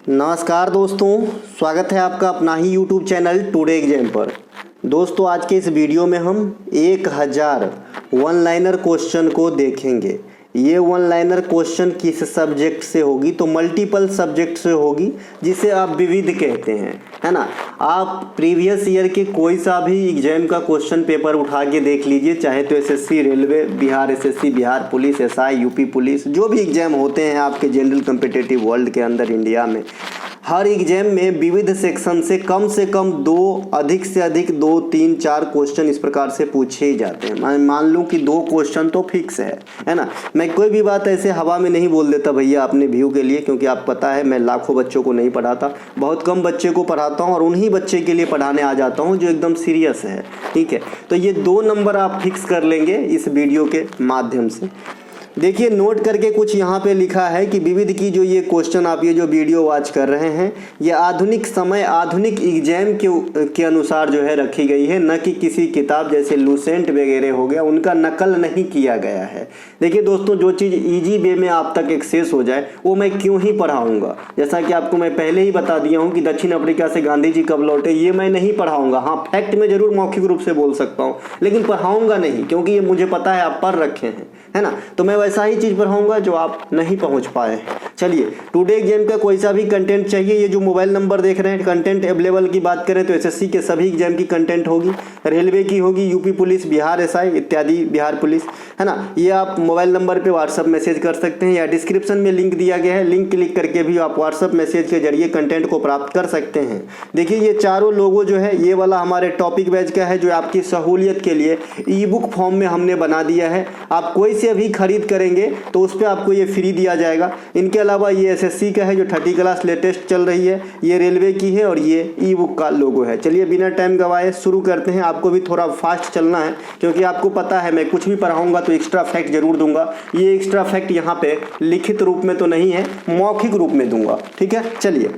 नमस्कार दोस्तों, स्वागत है आपका अपना ही YouTube चैनल टुडे एग्जाम पर। दोस्तों आज के इस वीडियो में हम 1000 वन लाइनर क्वेश्चन को देखेंगे। ये वन लाइनर क्वेश्चन किस सब्जेक्ट से होगी? तो मल्टीपल सब्जेक्ट से होगी, जिसे आप विविध कहते हैं, है ना। आप प्रीवियस ईयर के कोई सा भी एग्जाम का क्वेश्चन पेपर उठा के देख लीजिए, चाहे तो SSC railway, Bihar SSC, Bihar police, SI, UP police, जो भी एग्जाम होते हैं आपके जनरल कॉम्पिटिटिव वर्ल्ड के अंदर इंडिया में, हर एग्जाम में विविध सेक्शन से कम दो, अधिक से अधिक 2, 3, 4 क्वेश्चन इस प्रकार से पूछे ही जाते हैं। मान लूँ कि 2 क्वेश्चन तो फिक्स है ना। मैं कोई भी बात ऐसे हवा में नहीं बोल देता भैया अपने व्यू के लिए, क्योंकि आप पता है मैं लाखों बच्चों को नहीं पढ़ाता, बहुत कम बच्चे को पढ़ाता हूँ और उन्हीं बच्चे के लिए पढ़ाने आ जाता हूँ जो एकदम सीरियस है, ठीक है। तो ये 2 नंबर आप फिक्स कर लेंगे इस वीडियो के माध्यम से। देखिए नोट करके कुछ यहाँ पे लिखा है कि विविध की जो ये क्वेश्चन आप ये जो वीडियो वॉच कर रहे हैं, ये आधुनिक समय आधुनिक एग्जाम के अनुसार जो है रखी गई है, न कि किसी किताब जैसे लूसेंट वगैरह हो गया उनका नकल नहीं किया गया है। देखिए दोस्तों, जो चीज़ ईजी वे में आप तक एक्सेस हो जाए वो मैं क्यों ही पढ़ाऊँगा। जैसा कि आपको मैं पहले ही बता दिया हूँ कि दक्षिण अफ्रीका से गांधी जी कब लौटे, ये मैं नहीं पढ़ाऊँगा। हाँ, फैक्ट में ज़रूर मौखिक रूप से बोल सकता हूँ, लेकिन पढ़ाऊँगा नहीं, क्योंकि ये मुझे पता है आप पढ़ रखे हैं, है ना। तो मैं वैसा ही चीज़ पढ़ाऊंगा जो आप नहीं पहुंच पाए। चलिए, टुडे एग्जाम का कोई सा भी कंटेंट चाहिए, ये जो मोबाइल नंबर देख रहे हैं, कंटेंट अवेलेबल की बात करें तो एसएससी के सभी एग्जाम की कंटेंट होगी, रेलवे की होगी, यूपी पुलिस, बिहार एसआई इत्यादि, बिहार पुलिस, है ना। ये आप मोबाइल नंबर पे व्हाट्सअप मैसेज कर सकते हैं या डिस्क्रिप्शन में लिंक दिया गया है, लिंक क्लिक करके भी आप व्हाट्सअप मैसेज के जरिए कंटेंट को प्राप्त कर सकते हैं। देखिए ये चारों लोगो जो है, ये वाला हमारे टॉपिक बैच का है, जो आपकी सहूलियत के लिए ई बुक फॉर्म में हमने बना दिया है। आप कोई से भी खरीद करेंगे तो उस पर आपको ये फ्री दिया जाएगा। इनके अलावा ये एसएससी का है जो 30 क्लास लेटेस्ट चल रही है, ये रेलवे की है और ये ई बुक का लोगो है। चलिए बिना टाइम गवाए शुरू करते हैं। आपको भी थोड़ा फास्ट चलना है, क्योंकि आपको पता है मैं कुछ भी पढ़ाऊंगा तो एक्स्ट्रा फैक्ट जरूर दूंगा। ये एक्स्ट्रा फैक्ट यहाँ पे लिखित रूप में तो नहीं है, मौखिक रूप में दूंगा, ठीक है। चलिए,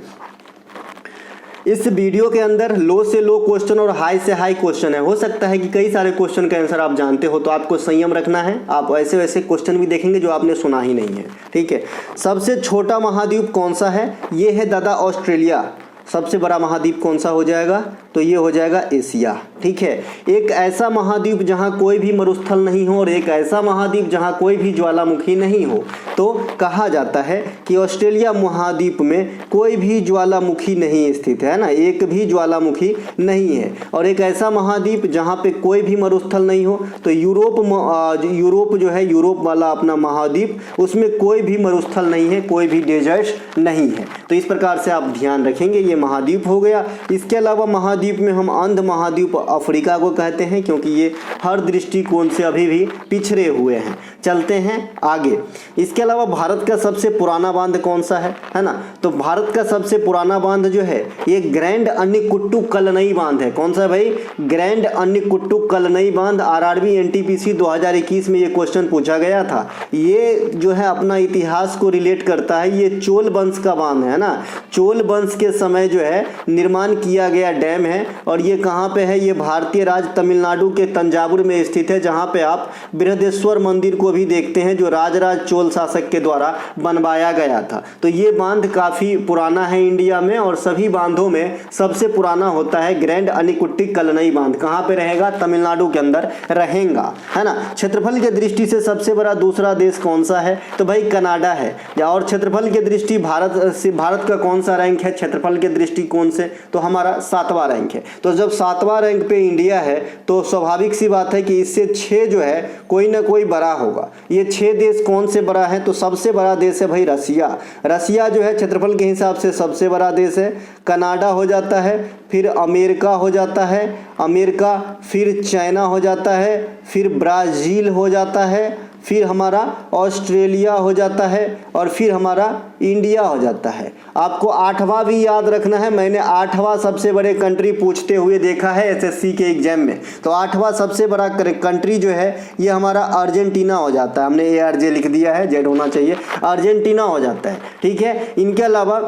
इस वीडियो के अंदर लो से लो क्वेश्चन और हाई से हाई क्वेश्चन है। हो सकता है कि कई सारे क्वेश्चन का आंसर आप जानते हो, तो आपको संयम रखना है। आप ऐसे वैसे क्वेश्चन भी देखेंगे जो आपने सुना ही नहीं है, ठीक है। सबसे छोटा महाद्वीप कौन सा है? ये है दादा ऑस्ट्रेलिया। सबसे बड़ा महाद्वीप कौन सा हो जाएगा? तो ये हो जाएगा एशिया, ठीक है। एक ऐसा महाद्वीप जहाँ कोई भी मरुस्थल नहीं हो और एक ऐसा महाद्वीप जहाँ कोई भी ज्वालामुखी नहीं हो, तो कहा जाता है कि ऑस्ट्रेलिया महाद्वीप में कोई भी ज्वालामुखी नहीं स्थित है ना, एक भी ज्वालामुखी नहीं है। और एक ऐसा महाद्वीप जहाँ पे कोई भी मरुस्थल नहीं हो, तो यूरोप जो है, यूरोप वाला अपना महाद्वीप, उसमें कोई भी मरुस्थल नहीं है, कोई भी डेजर्ट नहीं है। तो इस प्रकार से आप ध्यान रखेंगे, ये महाद्वीप हो गया। इसके अलावा महाद्वीप में हम अंध महाद्वीप अफ्रीका को कहते हैं, क्योंकि ये हर दृष्टिकोण से अभी भी पिछड़े हुए हैं। चलते हैं आगे। इसके अलावा भारत का सबसे पुराना बांध कौन सा है ना। तो भारत का सबसे पुराना बांध जो है ये ग्रैंड अन्नीकुट्टू कल्लनई बांध है। कौन सा है भाई? ग्रैंड अन्नीकुट्टू कल्लनई बांध। आरआरबी एनटीपीसी 2021 में ये क्वेश्चन पूछा गया था। ये जो है अपना इतिहास को रिलेट करता है। ये चोल वंश का बांध है ना, चोल वंश के समय जो है निर्माण किया गया डैम है। और ये कहाँ पे है? ये भारतीय राज्य तमिलनाडु के तंजावुर में स्थित है, जहाँ पे आप बृहदेश्वर मंदिर को भी देखते हैं, जो राजराज चोल शासक के द्वारा बनवाया गया था। तो ये बांध काफी पुराना है इंडिया में, और सभी बांधों में सबसे पुराना होता है ग्रैंड अन्नीकुट्टी कल्लनई बांध। कहाँ पे रहेगा? तमिलनाडु के अंदर रहेगा, है ना। क्षेत्रफल की दृष्टि से सबसे बड़ा दूसरा देश कौन सा है? तो भाई कनाडा है। और क्षेत्रफल की दृष्टि भारत का कौन सा रैंक है क्षेत्रफल के दृष्टिकोण से? तो हमारा 7वां रैंक है। तो जब 7वां रैंक पे इंडिया है, तो स्वाभाविक सी बात है कि इससे 6 जो है कोई ना कोई बड़ा होगा। ये 6 देश कौन से बड़ा है? तो सबसे बड़ा देश है भाई रसिया। रसिया जो है क्षेत्रफल के हिसाब से सबसे बड़ा देश है। कनाडा हो जाता है, फिर अमेरिका हो जाता है, अमेरिका, फिर चाइना हो जाता है, फिर ब्राज़ील हो जाता है, फिर हमारा ऑस्ट्रेलिया हो जाता है, और फिर हमारा इंडिया हो जाता है। आपको 8वां भी याद रखना है। मैंने 8वां सबसे बड़े कंट्री पूछते हुए देखा है एसएससी के एग्जाम में। तो 8वां सबसे बड़ा कंट्री जो है ये हमारा अर्जेंटीना हो जाता है। हमने ARJ लिख दिया है, जेड होना चाहिए, अर्जेंटीना हो जाता है, ठीक है। इनके अलावा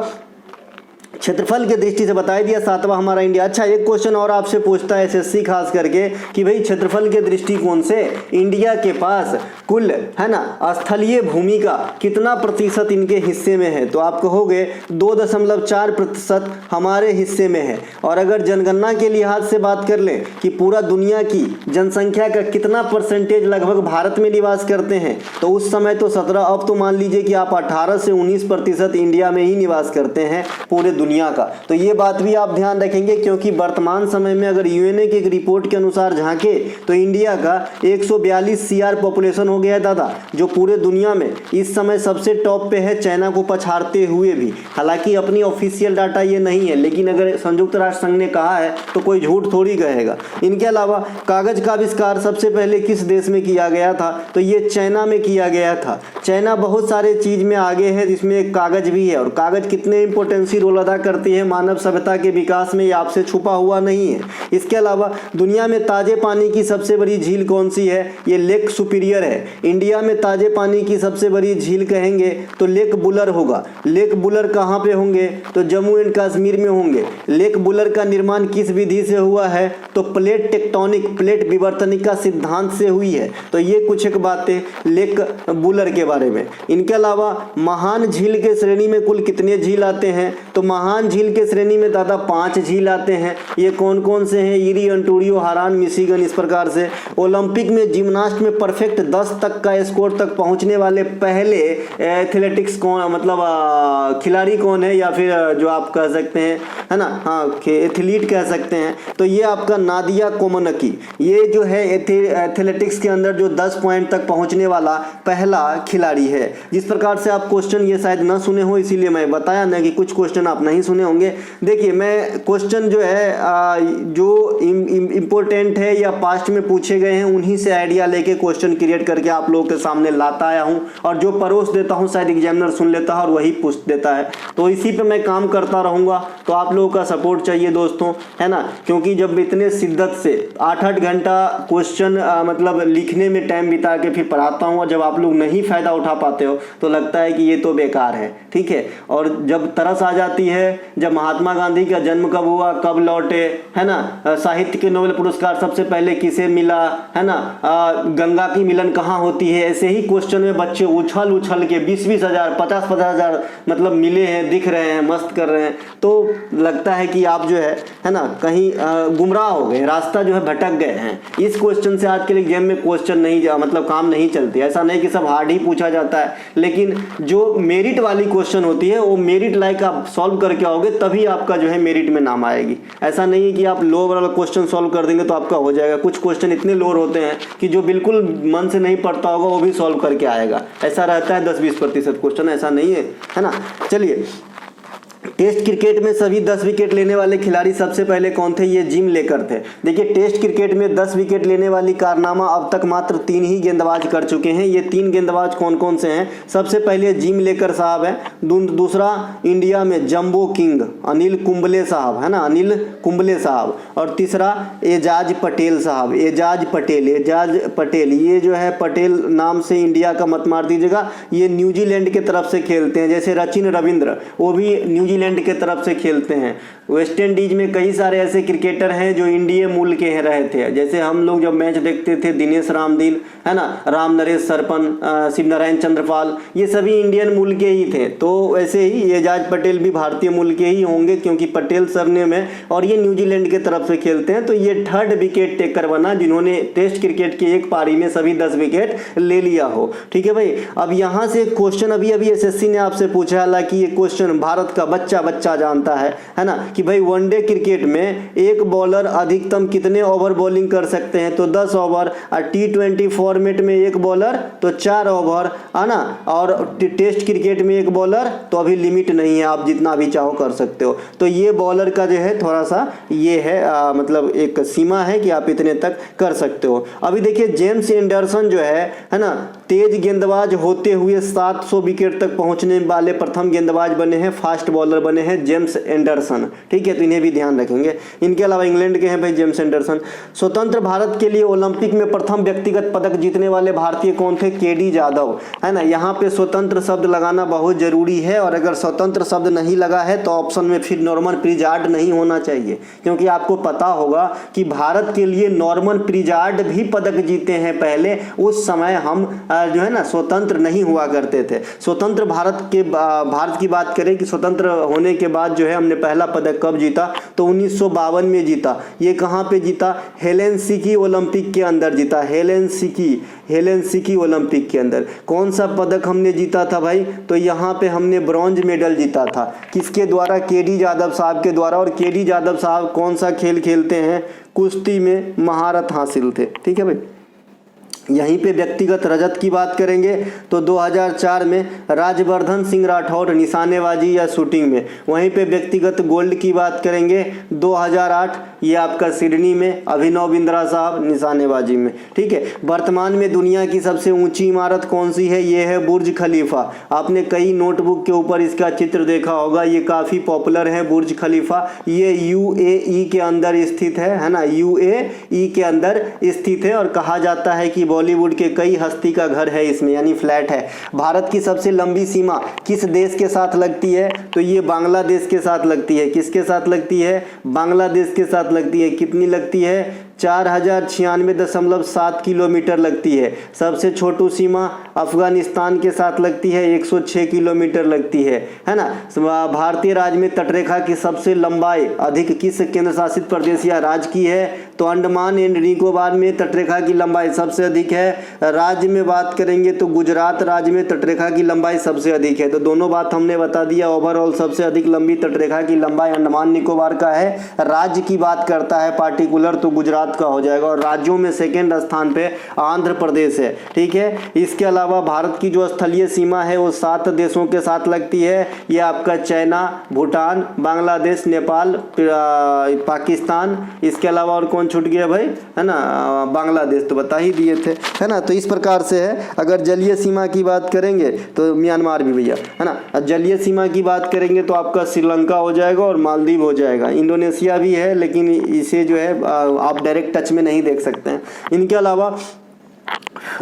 क्षेत्रफल की दृष्टि से बता दिया, सातवां हमारा इंडिया। अच्छा, एक क्वेश्चन और आपसे पूछता है एसएससी खास करके कि भाई क्षेत्रफल के दृष्टिकोण से इंडिया के पास कुल है ना स्थलीय भूमि का कितना प्रतिशत इनके हिस्से में है, तो आप कहोगे 2.4% हमारे हिस्से में है। और अगर जनगणना के लिहाज से बात कर लें कि पूरा दुनिया की जनसंख्या का कितना परसेंटेज लगभग भारत में निवास करते हैं, तो उस समय तो 17, अब तो मान लीजिए कि आप 18 से 19% इंडिया में ही निवास करते हैं पूरे दुनिया का। तो ये बात भी आप ध्यान रखेंगे, क्योंकि वर्तमान समय में अगर यूएनए की एक रिपोर्ट के अनुसार झांके तो इंडिया का 142 सीआर पॉपुलेशन हो गया है दादा, जो पूरे दुनिया में इस समय सबसे टॉप पे है, चाइना को पछाड़ते हुए भी। हालांकि अपनी ऑफिशियल डाटा ये नहीं है, लेकिन अगर संयुक्त राष्ट्र संघ ने कहा है तो कोई झूठ थोड़ी कहेगा। इनके अलावा कागज का आविष्कार सबसे पहले किस देश में किया गया था, तो ये चाइना में किया गया था। चाइना बहुत सारे चीज में आगे है, जिसमें एक कागज भी है, और कागज कितने इंपॉर्टेंसी रोल अदा करती है मानव सभ्यता के विकास में, ये आपसे छुपा हुआ नहीं है। इसके अलावा दुनिया में ताजे पानी की सबसे बड़ी झील कौन सी है, ये लेक सुपीरियर है। इंडिया में ताजे पानी की सबसे बड़ी झील कहेंगे तो लेक बुलर होगा। लेक बुलर कहाँ पे होंगे, तो जम्मू एंड कश्मीर में होंगे। लेक बुलर का निर्माण किस विधि से हुआ है, तो प्लेट टेक्टोनिक, प्लेट विवर्तनिका सिद्धांत से हुई है। तो ये कुछ एक बातें लेक बुलर के बारे में। इनके अलावा महान झील के श्रेणी में कुल कितने झील आते हैं, तो महान झील के श्रेणी में दादा 5 झील आते हैं। ये कौन कौन से हैं, ईरी, अंटोरियो, हारान, मिशिगन, इस प्रकार से। ओलंपिक में जिम्नास्ट में परफेक्ट 10 तक का स्कोर तक पहुंचने वाले पहले एथलेटिक्स कौन, मतलब खिलाड़ी कौन है, या फिर जो आप कह सकते हैं है ना, हाँ एथलीट कह सकते हैं, तो ये आपका नादिया कोमनकी, ये जो है एथलेटिक्स के अंदर जो 10 पॉइंट तक पहुंचने वाला पहला खिलाड़ी है। जिस प्रकार से आप क्वेश्चन ये शायद ना सुने हो, इसीलिए मैं बताया ना कि कुछ क्वेश्चन आप नहीं सुने होंगे। देखिए मैं क्वेश्चन जो है जो इम्पोर्टेंट है या पास्ट में पूछे गए हैं उन्हीं से आइडिया लेके क्वेश्चन क्रिएट करके आप लोगों के सामने लाता आया हूं, और जो परोस देता हूं शायद एग्जामिनर सुन लेता है और वही पूछ देता है। तो इसी पे मैं काम करता रहूंगा, तो आप लोगों का सपोर्ट चाहिए दोस्तों, है ना, क्योंकि जब इतने शिद्दत से 8-8 घंटा क्वेश्चन मतलब लिखने में टाइम बिता के फिर पढ़ाता हूँ, और जब आप लोग नहीं फायदा उठा पाते हो तो लगता है कि ये तो बेकार है, ठीक है। और जब तरस आ जाती है, जब महात्मा गांधी का जन्म कब हुआ, कब लौटे, है ना, साहित्य के नोबेल पुरस्कार सबसे पहले किसे मिला, है ना, गंगा की मिलन कहाँ होती है, ऐसे ही क्वेश्चन में बच्चे उछल उछल के 20-20 हजार 50-50 हजार मतलब मिले हैं, दिख रहे हैं, मस्त कर रहे हैं। तो लगता है कि आप जो है ना, कहीं गुमराह हो गए, रास्ता जो है भटक गए हैं। इस क्वेश्चन से आज के एग्जाम में क्वेश्चन नहीं मतलब काम नहीं चलती। ऐसा नहीं कि सब हार्ड ही पूछा जाता है, लेकिन जो मेरिट वाली क्वेश्चन होती है वो मेरिट लाइक आप सॉल्व करके आओगे तभी आपका जो है मेरिट में नाम आएगी। ऐसा नहीं है कि आप लो वाला क्वेश्चन सॉल्व कर देंगे तो आपका हो जाएगा। कुछ क्वेश्चन इतने लोअर होते हैं कि जो बिल्कुल मन से नहीं पढ़ता होगा वो भी सॉल्व करके आएगा। ऐसा रहता है 10-20% क्वेश्चन, ऐसा नहीं है ना। चलिए, टेस्ट क्रिकेट में सभी 10 विकेट लेने वाले खिलाड़ी सबसे पहले कौन थे, ये जिम लेकर थे। देखिए टेस्ट क्रिकेट में 10 विकेट लेने वाली कारनामा अब तक मात्र 3 ही गेंदबाज कर चुके हैं। ये 3 गेंदबाज कौन कौन से हैं, सबसे पहले जिम लेकर साहब है, दूसरा इंडिया में जंबो किंग अनिल कुंबले साहब, है ना, अनिल कुंबले साहब, और तीसरा एजाज पटेल साहब, एजाज पटेल, ये जो है पटेल नाम से इंडिया का मत मार दीजिएगा। ये न्यूजीलैंड के तरफ से खेलते हैं, जैसे सचिन रविंद्र वो भी न्यूजीलैंड के तरफ से खेलते हैं। वेस्ट इंडीज में कई सारे ऐसे क्रिकेटर हैं जो इंडिया मूल के रहे थे, जैसे हम लोग जब मैच देखते थे दिनेश रामदील, है ना, राम नरेश सरपन, शिवनारायण चंद्रपाल, ये सभी इंडियन मूल के ही थे। तो वैसे ही एजाज पटेल भी भारतीय मूल के ही होंगे, क्योंकि पटेल सरनेम है, और ये न्यूजीलैंड के तरफ से खेलते हैं। तो ये 3rd विकेट टेकर बना जिन्होंने टेस्ट क्रिकेट की एक पारी में सभी 10 विकेट ले लिया हो, ठीक है भाई। अब यहाँ से क्वेश्चन अभी एसएससी ने आपसे पूछा, हालांकि ये क्वेश्चन भारत का बच्चा जानता है ना, कि भाई वनडे क्रिकेट में एक बॉलर अधिकतम कितने ओवर बॉलिंग कर सकते हैं, तो 10 ओवर, और T20 फॉर्मेट में एक बॉलर तो 4 ओवर, है ना, और टेस्ट क्रिकेट में एक बॉलर तो अभी लिमिट नहीं है, आप जितना भी चाहो कर सकते हो। तो ये बॉलर का जो है थोड़ा सा ये है मतलब एक सीमा है कि आप इतने तक कर सकते हो। अभी देखिए जेम्स एंडरसन जो है ना, तेज गेंदबाज होते हुए 700 विकेट तक पहुंचने वाले प्रथम गेंदबाज बने हैं, फास्ट बॉलर बने हैं जेम्स एंडरसन। ठीक है, तो इन्हें भी ध्यान रखेंगे। इनके अलावा इंग्लैंड के हैं भाई जेम्स एंडरसन। स्वतंत्र भारत के लिए ओलंपिक में प्रथम व्यक्तिगत पदक जीतने वाले भारतीय कौन थे? केडी जाधव, है ना। यहाँ पे स्वतंत्र शब्द लगाना बहुत जरूरी है, और अगर स्वतंत्र शब्द नहीं लगा है तो ऑप्शन में फिर नॉर्मन प्रिजार्ड नहीं होना चाहिए, क्योंकि आपको पता होगा कि भारत के लिए नॉर्मन प्रिजार्ड भी पदक जीते हैं पहले। उस समय हम जो है ना स्वतंत्र नहीं हुआ करते थे। स्वतंत्र भारत की बात करें कि स्वतंत्र होने के बाद जो है हमने पहला पदक कब जीता, तो 1952 में जीता। ये कहाँ पे जीता? हेलेंसिकी ओलंपिक के अंदर जीता। हेलेंसिकी ओलंपिक के अंदर कौन सा पदक हमने जीता था भाई? तो यहाँ पे हमने ब्रॉन्ज मेडल जीता था। किसके द्वारा? केडी जाधव साहब के द्वारा। और केडी जाधव साहब कौन सा खेल खेलते हैं? कुश्ती में महारत हासिल थे। ठीक है भाई। यहीं पे व्यक्तिगत रजत की बात करेंगे तो 2004 में राजवर्धन सिंह राठौर निशानेबाजी या शूटिंग में। वहीं पे व्यक्तिगत गोल्ड की बात करेंगे 2008, ये आपका सिडनी में अभिनव बिंद्रा साहब निशानेबाजी में। ठीक है। वर्तमान में दुनिया की सबसे ऊंची इमारत कौन सी है? ये है बुर्ज खलीफा। आपने कई नोटबुक के ऊपर इसका चित्र देखा होगा, ये काफ़ी पॉपुलर है बुर्ज खलीफा। ये UAE के अंदर स्थित है ना, UAE के अंदर स्थित है, और कहा जाता है कि बॉलीवुड के कई हस्ती का घर है इसमें, यानी फ्लैट है। भारत की सबसे लंबी सीमा किस देश के साथ लगती है? तो ये बांग्लादेश के साथ लगती है। किसके साथ लगती है? बांग्लादेश के साथ लगती है। कितनी लगती है? 4096.7 किलोमीटर लगती है। सबसे छोटी सीमा अफगानिस्तान के साथ लगती है, 106 किलोमीटर लगती है ना। भारतीय राज्य में तटरेखा की सबसे लंबाई अधिक किस केंद्र शासित प्रदेश या राज्य की है? तो अंडमान एंड निकोबार में तटरेखा की लंबाई सबसे अधिक है। राज्य में बात करेंगे तो गुजरात राज्य में तटरेखा की लंबाई सबसे अधिक है। तो दोनों बात हमने बता दिया। ओवरऑल सबसे अधिक लंबी तटरेखा की लंबाई अंडमान निकोबार का है। राज्य की बात करता है पार्टिकुलर तो गुजरात का हो जाएगा, और राज्यों में सेकेंड स्थान पे आंध्र प्रदेश है। ठीक है। इसके अलावा भारत की जो स्थलीय सीमा है वो 7 देशों के साथ लगती है। ये आपका चाइना, भूटान, बांग्लादेश, नेपाल, पाकिस्तान। इसके अलावा और कौन छूट गया भाई? है ना, बांग्लादेश तो बता ही दिए थे, है ना। तो इस प्रकार से है। अगर जलीय सीमा की बात करेंगे तो म्यांमार भी भैया, है ना। जलीय सीमा की बात करेंगे तो आपका श्रीलंका हो जाएगा और मालदीव हो जाएगा। इंडोनेशिया भी है, लेकिन इसे जो है आप डायरेक्ट टच में नहीं देख सकते हैं। इनके अलावा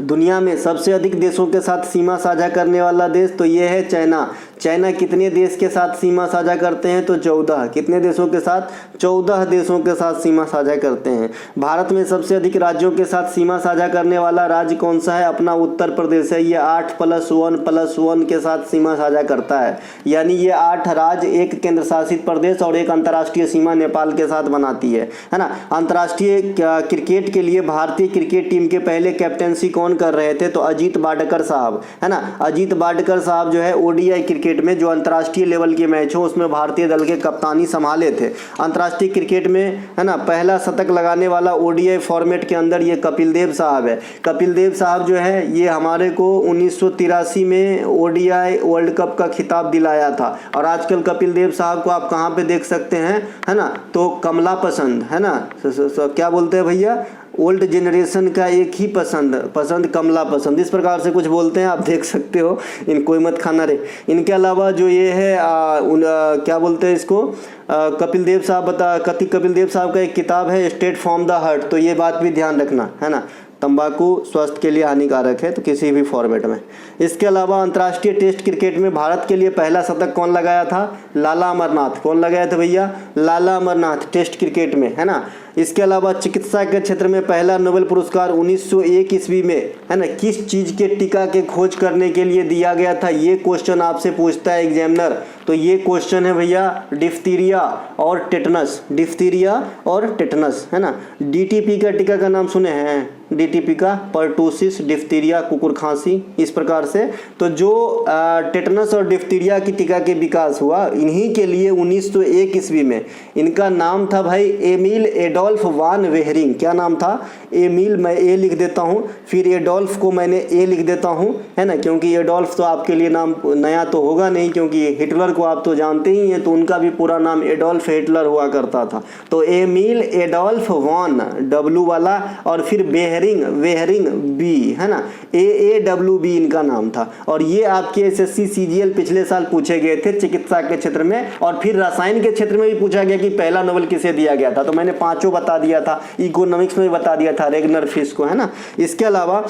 दुनिया में सबसे अधिक देशों के साथ सीमा साझा करने वाला देश तो ये है चाइना। चाइना कितने देश के साथ सीमा साझा करते हैं? तो 14। कितने देशों के साथ? 14 देशों के साथ सीमा साझा करते हैं। भारत में सबसे अधिक राज्यों के साथ सीमा साझा करने वाला राज्य कौन सा है? अपना उत्तर प्रदेश है। ये 8+1+1 के साथ सीमा साझा करता है, यानी ये 8 राज्य, एक केंद्र शासित प्रदेश और एक अंतर्राष्ट्रीय सीमा नेपाल के साथ बनाती है ना। अंतर्राष्ट्रीय क्रिकेट के लिए भारतीय क्रिकेट टीम के पहले कैप्टेंसी कौन कर रहे थे? तो अजीत बाडकर साहब, है ना। अजीत बाडकर साहब जो है ODI क्रिकेट में जो अंतर्राष्ट्रीय लेवल के मैच हो उसमें भारतीय दल के कप्तानी संभाले थे। अंतर्राष्ट्रीय क्रिकेट में, है ना, पहला शतक लगाने वाला ODI फॉर्मेट के अंदर ये कपिल देव साहब है। कपिल देव साहब जो है ये हमारे को 1983 में ODI वर्ल्ड कप का खिताब दिलाया था। और आजकल कपिल देव साहब को आप कहाँ पे देख सकते हैं, है ना, तो कमला पसंद, है ना, क्या बोलते हैं भैया, ओल्ड जनरेशन का एक ही पसंद कमला पसंद, इस प्रकार से कुछ बोलते हैं, आप देख सकते हो। इनको मत खाना रे। इनके अलावा जो ये है क्या बोलते हैं इसको, कपिल देव साहब का एक किताब है स्टेट फ्रॉम द हार्ट, तो ये बात भी ध्यान रखना, है ना। तंबाकू स्वास्थ्य के लिए हानिकारक है, तो किसी भी फॉर्मेट में। इसके अलावा अंतर्राष्ट्रीय टेस्ट क्रिकेट में भारत के लिए पहला शतक कौन लगाया था? लाला अमरनाथ। कौन लगाया था भैया? लाला अमरनाथ, टेस्ट क्रिकेट में, है ना। इसके अलावा चिकित्सा के क्षेत्र में पहला नोबेल पुरस्कार 1901 ईस्वी में, है ना, किस चीज़ के टीका के खोज करने के लिए दिया गया था? ये क्वेश्चन आपसे पूछता है एग्जामिनर। तो ये क्वेश्चन है भैया डिफ्थीरिया और टेटनस। डिफ्थीरिया और टेटनस, है ना। DTP का टीका का नाम सुने हैं? DTP का पर्टूसिस, डिफ्थीरिया, कुकुर खांसी, इस प्रकार से। तो जो टेटनस और डिफ्थीरिया की टीका के विकास हुआ, इन्हीं के लिए 1901 ईस्वी में, इनका नाम था भाई एमिल एडोल्फ वान वेहरिंग। क्या नाम था? एमिल, मैं ए लिख देता हूँ, फिर एडोल्फ को मैंने ए लिख देता हूँ, है ना, क्योंकि एडोल्फ तो आपके लिए नाम नया तो होगा नहीं, क्योंकि हिटलर को आप तो जानते ही हैं, तो उनका भी पूरा नाम एडोल्फ हिटलर हुआ करता था। तो एमिल एडोल्फ वान, W वाला, और फिर वेहरिंग बी, है ना, AAWB इनका नाम था। और ये आपके SSC CGL पिछले साल पूछे गए थे चिकित्सा के क्षेत्र में, और फिर रसायन के क्षेत्र में भी पूछा गया कि पहला नोबेल किसे दिया गया था, तो मैंने पांचों बता दिया था। इकोनॉमिक्स में भी बता दिया था, रेगनर फिश को, है ना। इसके अलावा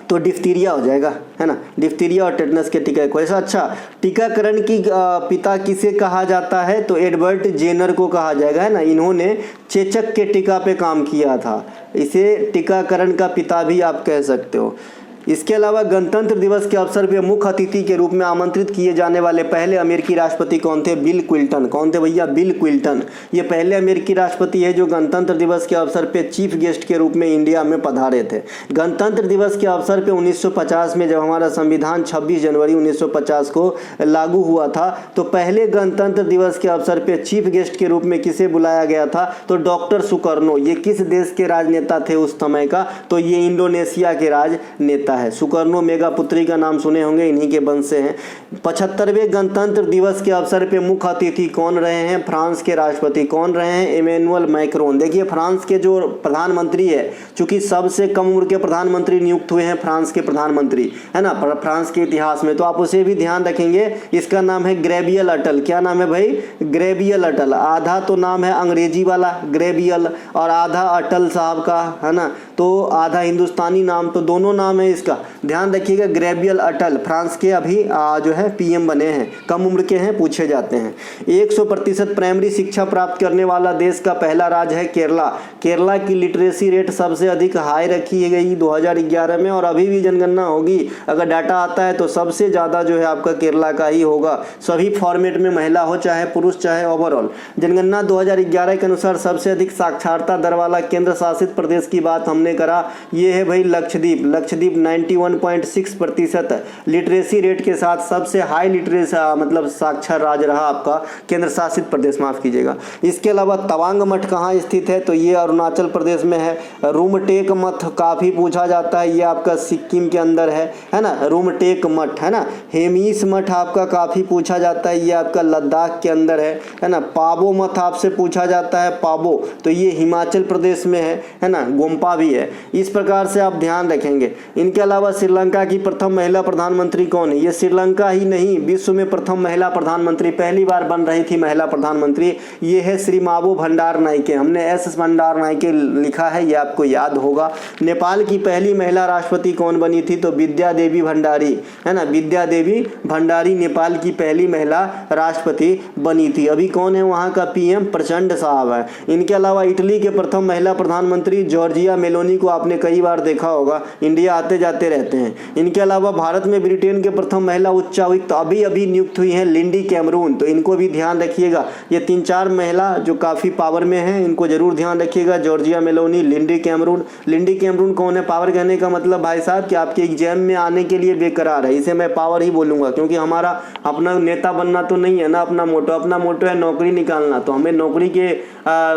तो डिफ्थीरिया हो जाएगा, है ना, डिफ्थीरिया और टेटनस के टीका को ऐसा। अच्छा, टीकाकरण की पिता किसे कहा जाता है, तो एडवर्ड जेनर को कहा जाएगा, है ना। इन्होंने चेचक के टीका पे काम किया था, इसे टीकाकरण का पिता भी आप कह सकते हो। इसके अलावा गणतंत्र दिवस के अवसर पर मुख्य अतिथि के रूप में आमंत्रित किए जाने वाले पहले अमेरिकी राष्ट्रपति कौन थे, बिल क्लिंटन। कौन थे भैया, बिल क्लिंटन। ये पहले अमेरिकी राष्ट्रपति है जो गणतंत्र दिवस के अवसर पर चीफ गेस्ट के रूप में इंडिया में पधारे थे। गणतंत्र दिवस के अवसर पर 1950 में जब हमारा संविधान 26 जनवरी 1950 को लागू हुआ था, तो पहले गणतंत्र दिवस के अवसर पर चीफ गेस्ट के रूप में किसे बुलाया गया था, तो डॉक्टर सुकर्नो। ये किस देश के राजनेता थे उस समय का, तो ये इंडोनेशिया के राजनेता है। सुकर्नो मेघापुत्री का नाम सुने होंगे, इन्हीं के वंश से हैं। 75वें गणतंत्र दिवस के अवसर पे मुख्य अतिथि कौन रहे हैं, फ्रांस के राष्ट्रपति कौन रहे हैं, इमैनुअल मैक्रोन। देखिए फ्रांस के जो प्रधानमंत्री है, चूंकि सबसे कम उम्र के प्रधानमंत्री नियुक्त हुए हैं फ्रांस के प्रधानमंत्री, है ना, फ्रांस के इतिहास में, तो आप उसे भी ध्यान रखेंगे। इसका नाम है ग्रेबियल अटल। क्या नाम है भाई, ग्रेबियल अटल। आधा तो नाम है अंग्रेजी वाला ग्रेबियल और आधा अटल साहब का, है ना, तो आधा हिंदुस्तानी नाम, तो दोनों नाम है इसका, ध्यान रखिएगा। ग्रेबियल अटल फ्रांस के अभी जो है PM बने हैं, कम उम्र के हैं, पूछे जाते हैं। 100% प्राइमरी शिक्षा प्राप्त करने वाला देश का पहला राज्य है केरला। केरला की लिटरेसी रेट सबसे अधिक हाई रखी गई 2011 में, और अभी भी जनगणना होगी, अगर डाटा आता है तो सबसे ज़्यादा जो है आपका केरला का ही होगा, सभी फॉर्मेट में, महिला हो चाहे पुरुष चाहे ओवरऑल। जनगणना 2011 के अनुसार सबसे अधिक साक्षरता दर वाला केंद्र शासित प्रदेश की बात हमने करा, ये है भाई लक्षद्वीप। लक्षद्वीप 91.6% लिटरेसी रेट के साथ सबसे हाई लिटरेसी मतलब साक्षर राज्य रहा आपका केंद्र शासित प्रदेश, माफ कीजिएगा। इसके अलावा तवांग मठ कहाँ स्थित है, तो ये अरुणाचल प्रदेश में है। रूमटेक मठ काफ़ी पूछा जाता है, ये आपका सिक्किम के अंदर है ना, रूमटेक मठ, है ना। हेमीस मठ आपका काफ़ी पूछा जाता है, ये आपका लद्दाख के अंदर है ना। पाबो मठ आपसे पूछा जाता है, पाबो, तो ये हिमाचल प्रदेश में है ना, गोम्पा भी है। इस प्रकार से आप ध्यान रखेंगे। इनके अलावा श्रीलंका की प्रथम महिला प्रधानमंत्री कौन है, ये श्रीलंका ही नहीं विश्व में प्रथम महिला प्रधानमंत्री, पहली बार बन रही थी महिला प्रधानमंत्री, ये है श्री मावो भंडारनाइके। हमने S भंडारनाइके लिखा है, ये आपको याद होगा। नेपाल की पहली महिला राष्ट्रपति कौन बनी थी, तो विद्या देवी भंडारी, है ना, विद्या देवी भंडारी नेपाल की पहली महिला राष्ट्रपति बनी थी। अभी कौन है वहाँ का PM, प्रचंड साहब है। इनके अलावा इटली के प्रथम महिला प्रधानमंत्री जॉर्जिया मेलोनी को आपने कई बार देखा होगा, इंडिया आते जाते रहते हैं। इनके अलावा भारत में ब्रिटेन के प्रथम महिला उच्चायुक्त अभी अभी नियुक्त हुई हैं, लिंडी कैमरून, तो इनको भी ध्यान रखिएगा। ये 3-4 महिला जो काफ़ी पावर में हैं, इनको जरूर ध्यान रखिएगा, Giorgia Meloni, Lindy Cameron. Lindy Cameron कौन है, पावर कहने का मतलब भाई साहब कि आपके एग्जाम में आने के लिए बेकरार है, इसे मैं पावर ही बोलूँगा, क्योंकि हमारा अपना नेता बनना तो नहीं है ना, अपना मोटो है नौकरी निकालना, तो हमें नौकरी के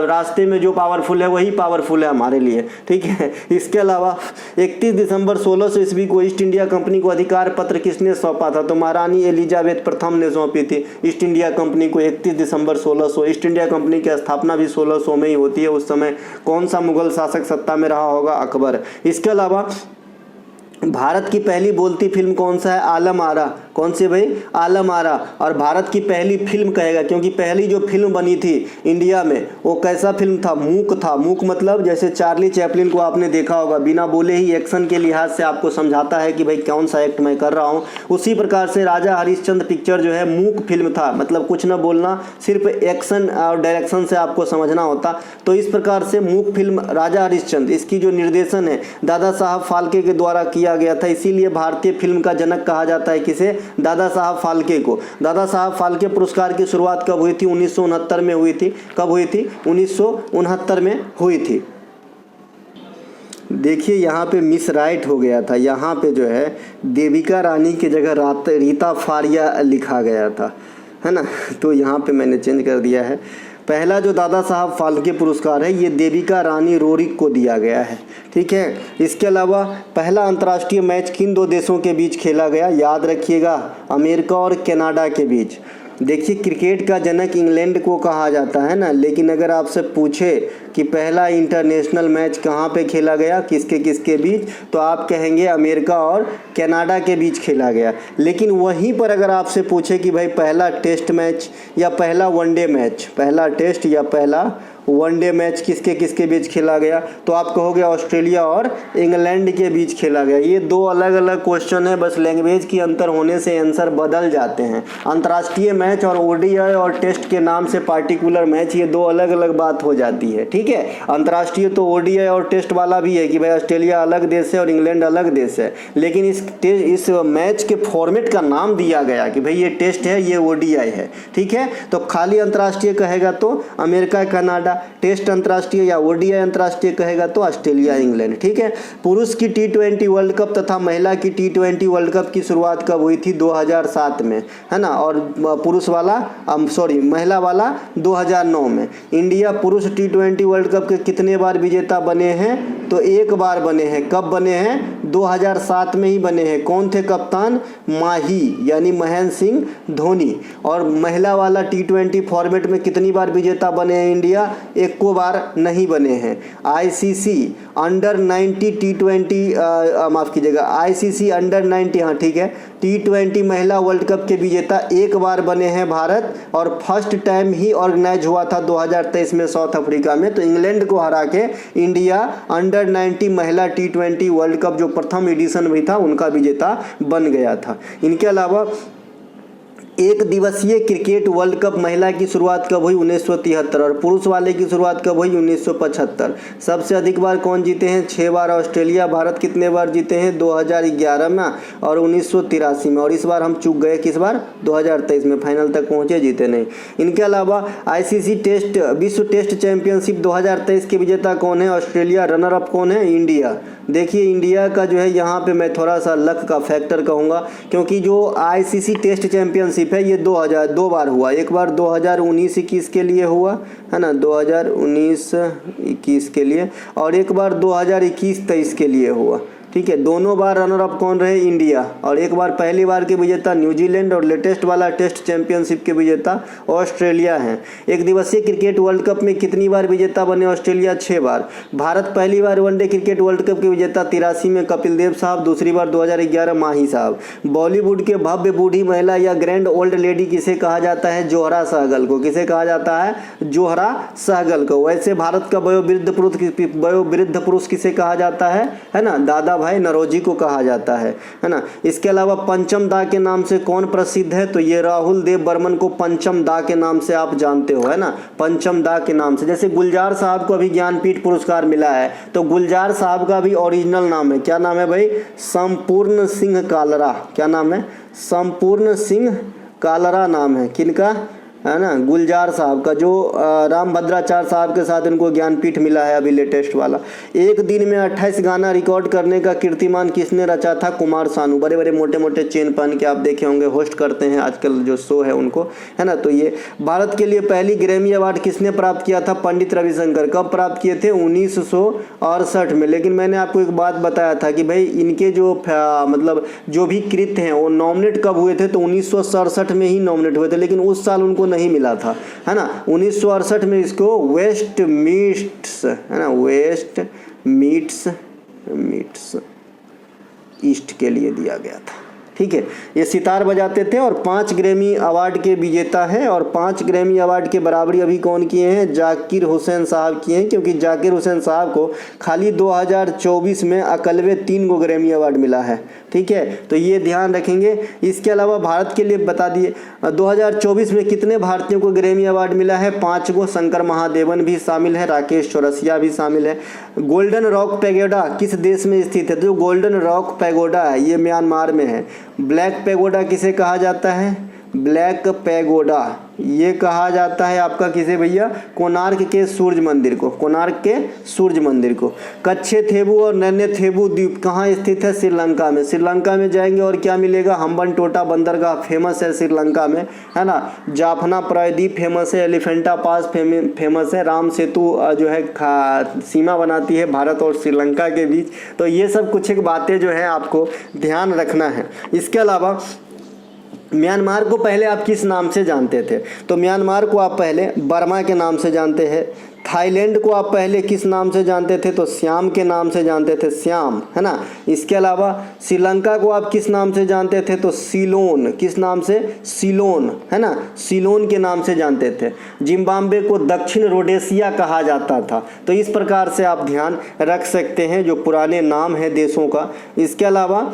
रास्ते में जो पावरफुल है वही पावरफुल है हमारे लिए, ठीक है। इसके अलावा 31 दिसंबर 1600 ईस्वी को ईस्ट इंडिया कंपनी को अधिकार पत्र किसने सौंपा था, तो महारानी एलिजाबेथ प्रथम ने सौंपी थी ईस्ट इंडिया कंपनी को 31 दिसंबर 1600। ईस्ट इंडिया कंपनी की स्थापना भी 1600 में ही होती है। उस समय कौन सा मुगल शासक सत्ता में रहा होगा, अकबर। इसके अलावा भारत की पहली बोलती फिल्म कौन सा है, आलम आरा। कौन सी भाई, आलम आरा। और भारत की पहली फिल्म कहेगा, क्योंकि पहली जो फिल्म बनी थी इंडिया में वो कैसा फिल्म था, मूक था। मूक मतलब जैसे चार्ली चैपलिन को आपने देखा होगा, बिना बोले ही एक्शन के लिहाज से आपको समझाता है कि भाई कौन सा एक्ट मैं कर रहा हूँ। उसी प्रकार से राजा हरिश्चंद्र पिक्चर जो है मूक फिल्म था, मतलब कुछ ना बोलना, सिर्फ एक्शन और डायरेक्शन से आपको समझना होता। तो इस प्रकार से मूक फिल्म राजा हरिश्चंद्र, इसकी जो निर्देशन है दादा साहब फाल्के के द्वारा किया गया था, इसीलिए भारतीय फिल्म का जनक कहा जाता है किसे, दादा साहब फाल्के को। दादा साहब फाल्के पुरस्कार की शुरुआत कब हुई थी, 1969 में हुई थी। कब हुई थी, 1969 में हुई थी। देखिए यहाँ पे मिस राइट हो गया था, यहाँ पे जो है देविका रानी की जगह रीता फारिया लिखा गया था, है ना, तो यहाँ पे मैंने चेंज कर दिया है। पहला जो दादा साहब फाल्के पुरस्कार है ये देविका रानी रोरिक को दिया गया है, ठीक है। इसके अलावा पहला अंतर्राष्ट्रीय मैच किन दो देशों के बीच खेला गया, याद रखिएगा, अमेरिका और कनाडा के बीच। देखिए क्रिकेट का जनक इंग्लैंड को कहा जाता है ना, लेकिन अगर आपसे पूछे कि पहला इंटरनेशनल मैच कहाँ पे खेला गया, किसके किसके बीच, तो आप कहेंगे अमेरिका और कनाडा के बीच खेला गया। लेकिन वहीं पर अगर आपसे पूछे कि भाई पहला टेस्ट मैच या पहला वनडे मैच, पहला टेस्ट या पहला वनडे मैच किसके किसके बीच खेला गया, तो आप कहोगे ऑस्ट्रेलिया और इंग्लैंड के बीच खेला गया। ये दो अलग अलग क्वेश्चन है, बस लैंग्वेज की अंतर होने से आंसर बदल जाते हैं। अंतर्राष्ट्रीय मैच और ओडीआई और टेस्ट के नाम से पार्टिकुलर मैच, ये दो अलग अलग बात हो जाती है, ठीक है। अंतर्राष्ट्रीय तो ओडीआई और टेस्ट वाला भी है कि भाई ऑस्ट्रेलिया अलग देश है और इंग्लैंड अलग देश है, लेकिन इस मैच के फॉर्मेट का नाम दिया गया कि भाई ये टेस्ट है, ये ओडीआई है, ठीक है। तो खाली अंतर्राष्ट्रीय कहेगा तो अमेरिका कनाडा, टेस्ट अंतर्राष्ट्रीय या ओडीआई अंतर्राष्ट्रीय कहेगा तो ऑस्ट्रेलिया इंग्लैंड, ठीक है। पुरुष की टी20 वर्ल्ड कप तथा महिला की टी20 वर्ल्ड कप की शुरुआत कब हुई थी? 2007 में, है ना। और पुरुष वाला महिला वाला 2009 में। इंडिया पुरुष टी20 वर्ल्ड कप के कितने बार विजेता बने हैं? तो एक बार बने हैं। कब बने हैं? 2007 में ही बने हैं। कौन थे कप्तान? माही यानी महेंद्र सिंह धोनी। और महिला वाला टी20 फॉर्मेट में कितनी बार विजेता बने हैं इंडिया? एक को बार नहीं बने हैं। आईसीसी अंडर 90 टी20 माफ़ कीजिएगा, आईसीसी अंडर 90, हाँ ठीक है, टी20 महिला वर्ल्ड कप के विजेता एक बार बने हैं भारत, और फर्स्ट टाइम ही ऑर्गेनाइज हुआ था 2023 में साउथ अफ्रीका में। तो इंग्लैंड को हरा के इंडिया अंडर 90 महिला टी20 वर्ल्ड कप जो प्रथम एडिशन भी था उनका विजेता बन गया था। इनके अलावा एक दिवसीय क्रिकेट वर्ल्ड कप महिला की शुरुआत कब हुई? 1973। और पुरुष वाले की शुरुआत कब हुई? 1975। सबसे अधिक बार कौन जीते हैं? 6 बार ऑस्ट्रेलिया। भारत कितने बार जीते हैं? 2011 में और 1983 में। और इस बार हम चूक गए, किस बार? 2023 में, फाइनल तक पहुंचे, जीते नहीं। इनके अलावा आईसीसी टेस्ट विश्व टेस्ट चैंपियनशिप 2023 के विजेता कौन है? ऑस्ट्रेलिया। रनर अप कौन है? इंडिया। देखिए इंडिया का जो है यहाँ पे मैं थोड़ा सा लक का फैक्टर कहूँगा, क्योंकि जो आईसीसी टेस्ट चैंपियनशिप है ये 2 बार हुआ। एक बार 2019-21 के लिए हुआ, है ना, 2019-21 के लिए, और एक बार 2021-23 के लिए हुआ, ठीक है। दोनों बार रनर अप कौन रहे? इंडिया। और एक बार पहली बार के विजेता न्यूजीलैंड, और लेटेस्ट वाला टेस्ट चैंपियनशिप के विजेता ऑस्ट्रेलिया हैं। एक दिवसीय क्रिकेट वर्ल्ड कप में कितनी बार विजेता बने ऑस्ट्रेलिया? 6 बार। भारत पहली बार वनडे क्रिकेट वर्ल्ड कप के विजेता 83 में कपिल देव साहब, दूसरी बार 2011 माही साहब। बॉलीवुड के भव्य बूढ़ी महिला या ग्रैंड ओल्ड लेडी किसे कहा जाता है? जोहरा सहगल को। किसे कहा जाता है? जोहरा सहगल को। वैसे भारत का वयोवृद्ध पुरुष किसे कहा जाता है ना? दादा भाई नरोजी को कहा जाता है ना। इसके अलावा पंचम दा के नाम से कौन प्रसिद्ध है? तो ये राहुल देव बर्मन को पंचम दा के नाम से आप जानते हो, है ना, पंचम दा के नाम से। जैसे गुलजार साहब को अभी ज्ञानपीठ पुरस्कार मिला है, तो गुलजार साहब का भी ओरिजिनल नाम है, क्या नाम है भाई? संपूर्ण सिंह कालरा। क्या नाम है? संपूर्ण सिंह कालरा नाम है। किनका? है ना, गुलजार साहब का, जो राम भद्राचार्य साहब के साथ इनको ज्ञानपीठ मिला है अभी लेटेस्ट वाला। एक दिन में 28 गाना रिकॉर्ड करने का कीर्तिमान किसने रचा था? कुमार सानू। बड़े बड़े मोटे मोटे चेन पहन के आप देखे होंगे, होस्ट करते हैं आजकल जो शो है उनको, है ना। तो ये भारत के लिए पहली ग्रैमी अवार्ड किसने प्राप्त किया था? पंडित रविशंकर। कब प्राप्त किए थे? 1968 में। लेकिन मैंने आपको एक बात बताया था कि भाई इनके जो मतलब जो भी कृत हैं वो नॉमिनेट कब हुए थे? तो 1967 में ही नॉमिनेट हुए थे, लेकिन उस साल उनको नहीं मिला था, है ना। 1968 में इसको वेस्ट मीट्स, है ना, वेस्ट मीट्स ईस्ट के लिए दिया गया था, ठीक है। ये सितार बजाते थे और 5 ग्रैमी अवार्ड के विजेता हैं। और 5 ग्रैमी अवार्ड के बराबरी अभी कौन किए हैं? जाकिर हुसैन साहब किए हैं, क्योंकि जाकिर हुसैन साहब को खाली 2024 में अकलवे 3 गो ग्रैमी अवार्ड मिला है, ठीक है। तो ये ध्यान रखेंगे। इसके अलावा भारत के लिए बता दिए 2024 में कितने भारतीयों को ग्रैमी अवार्ड मिला है? 5 गो। शंकर महादेवन भी शामिल है, राकेश चौरसिया भी शामिल है। गोल्डन रॉक पैगोडा किस देश में स्थित है? जो गोल्डन रॉक पैगोडा है ये म्यांमार में है। ब्लैक पैगोडा किसे कहा जाता है? ब्लैक पैगोडा ये कहा जाता है आपका किसे भैया? कोणार्क के सूर्य मंदिर को, कोणार्क के सूर्य मंदिर को। कच्छे थेबू और नन्हे थेबू द्वीप कहाँ स्थित है? श्रीलंका में। श्रीलंका में जाएंगे और क्या मिलेगा? हम्बनटोटा बंदरगाह फेमस है श्रीलंका में, है ना। जाफना प्रायद्वीप फेमस है, एलिफेंटा पास फेमस है, राम सेतु जो है सीमा बनाती है भारत और श्रीलंका के बीच। तो ये सब कुछ एक बातें जो है आपको ध्यान रखना है। इसके अलावा म्यांमार को पहले आप किस नाम से जानते थे? तो म्यांमार को आप पहले बर्मा के नाम से जानते हैं। थाईलैंड को आप पहले किस नाम से जानते थे? तो श्याम के नाम से जानते थे, श्याम, है ना। इसके अलावा श्रीलंका को आप किस नाम से जानते थे? तो सीलोन, किस नाम से? सीलोन, है ना, सीलोन के नाम से जानते थे। जिम्बाब्वे को दक्षिण रोडेशिया कहा जाता था। तो इस प्रकार से आप ध्यान रख सकते हैं जो पुराने नाम हैं देशों का। इसके अलावा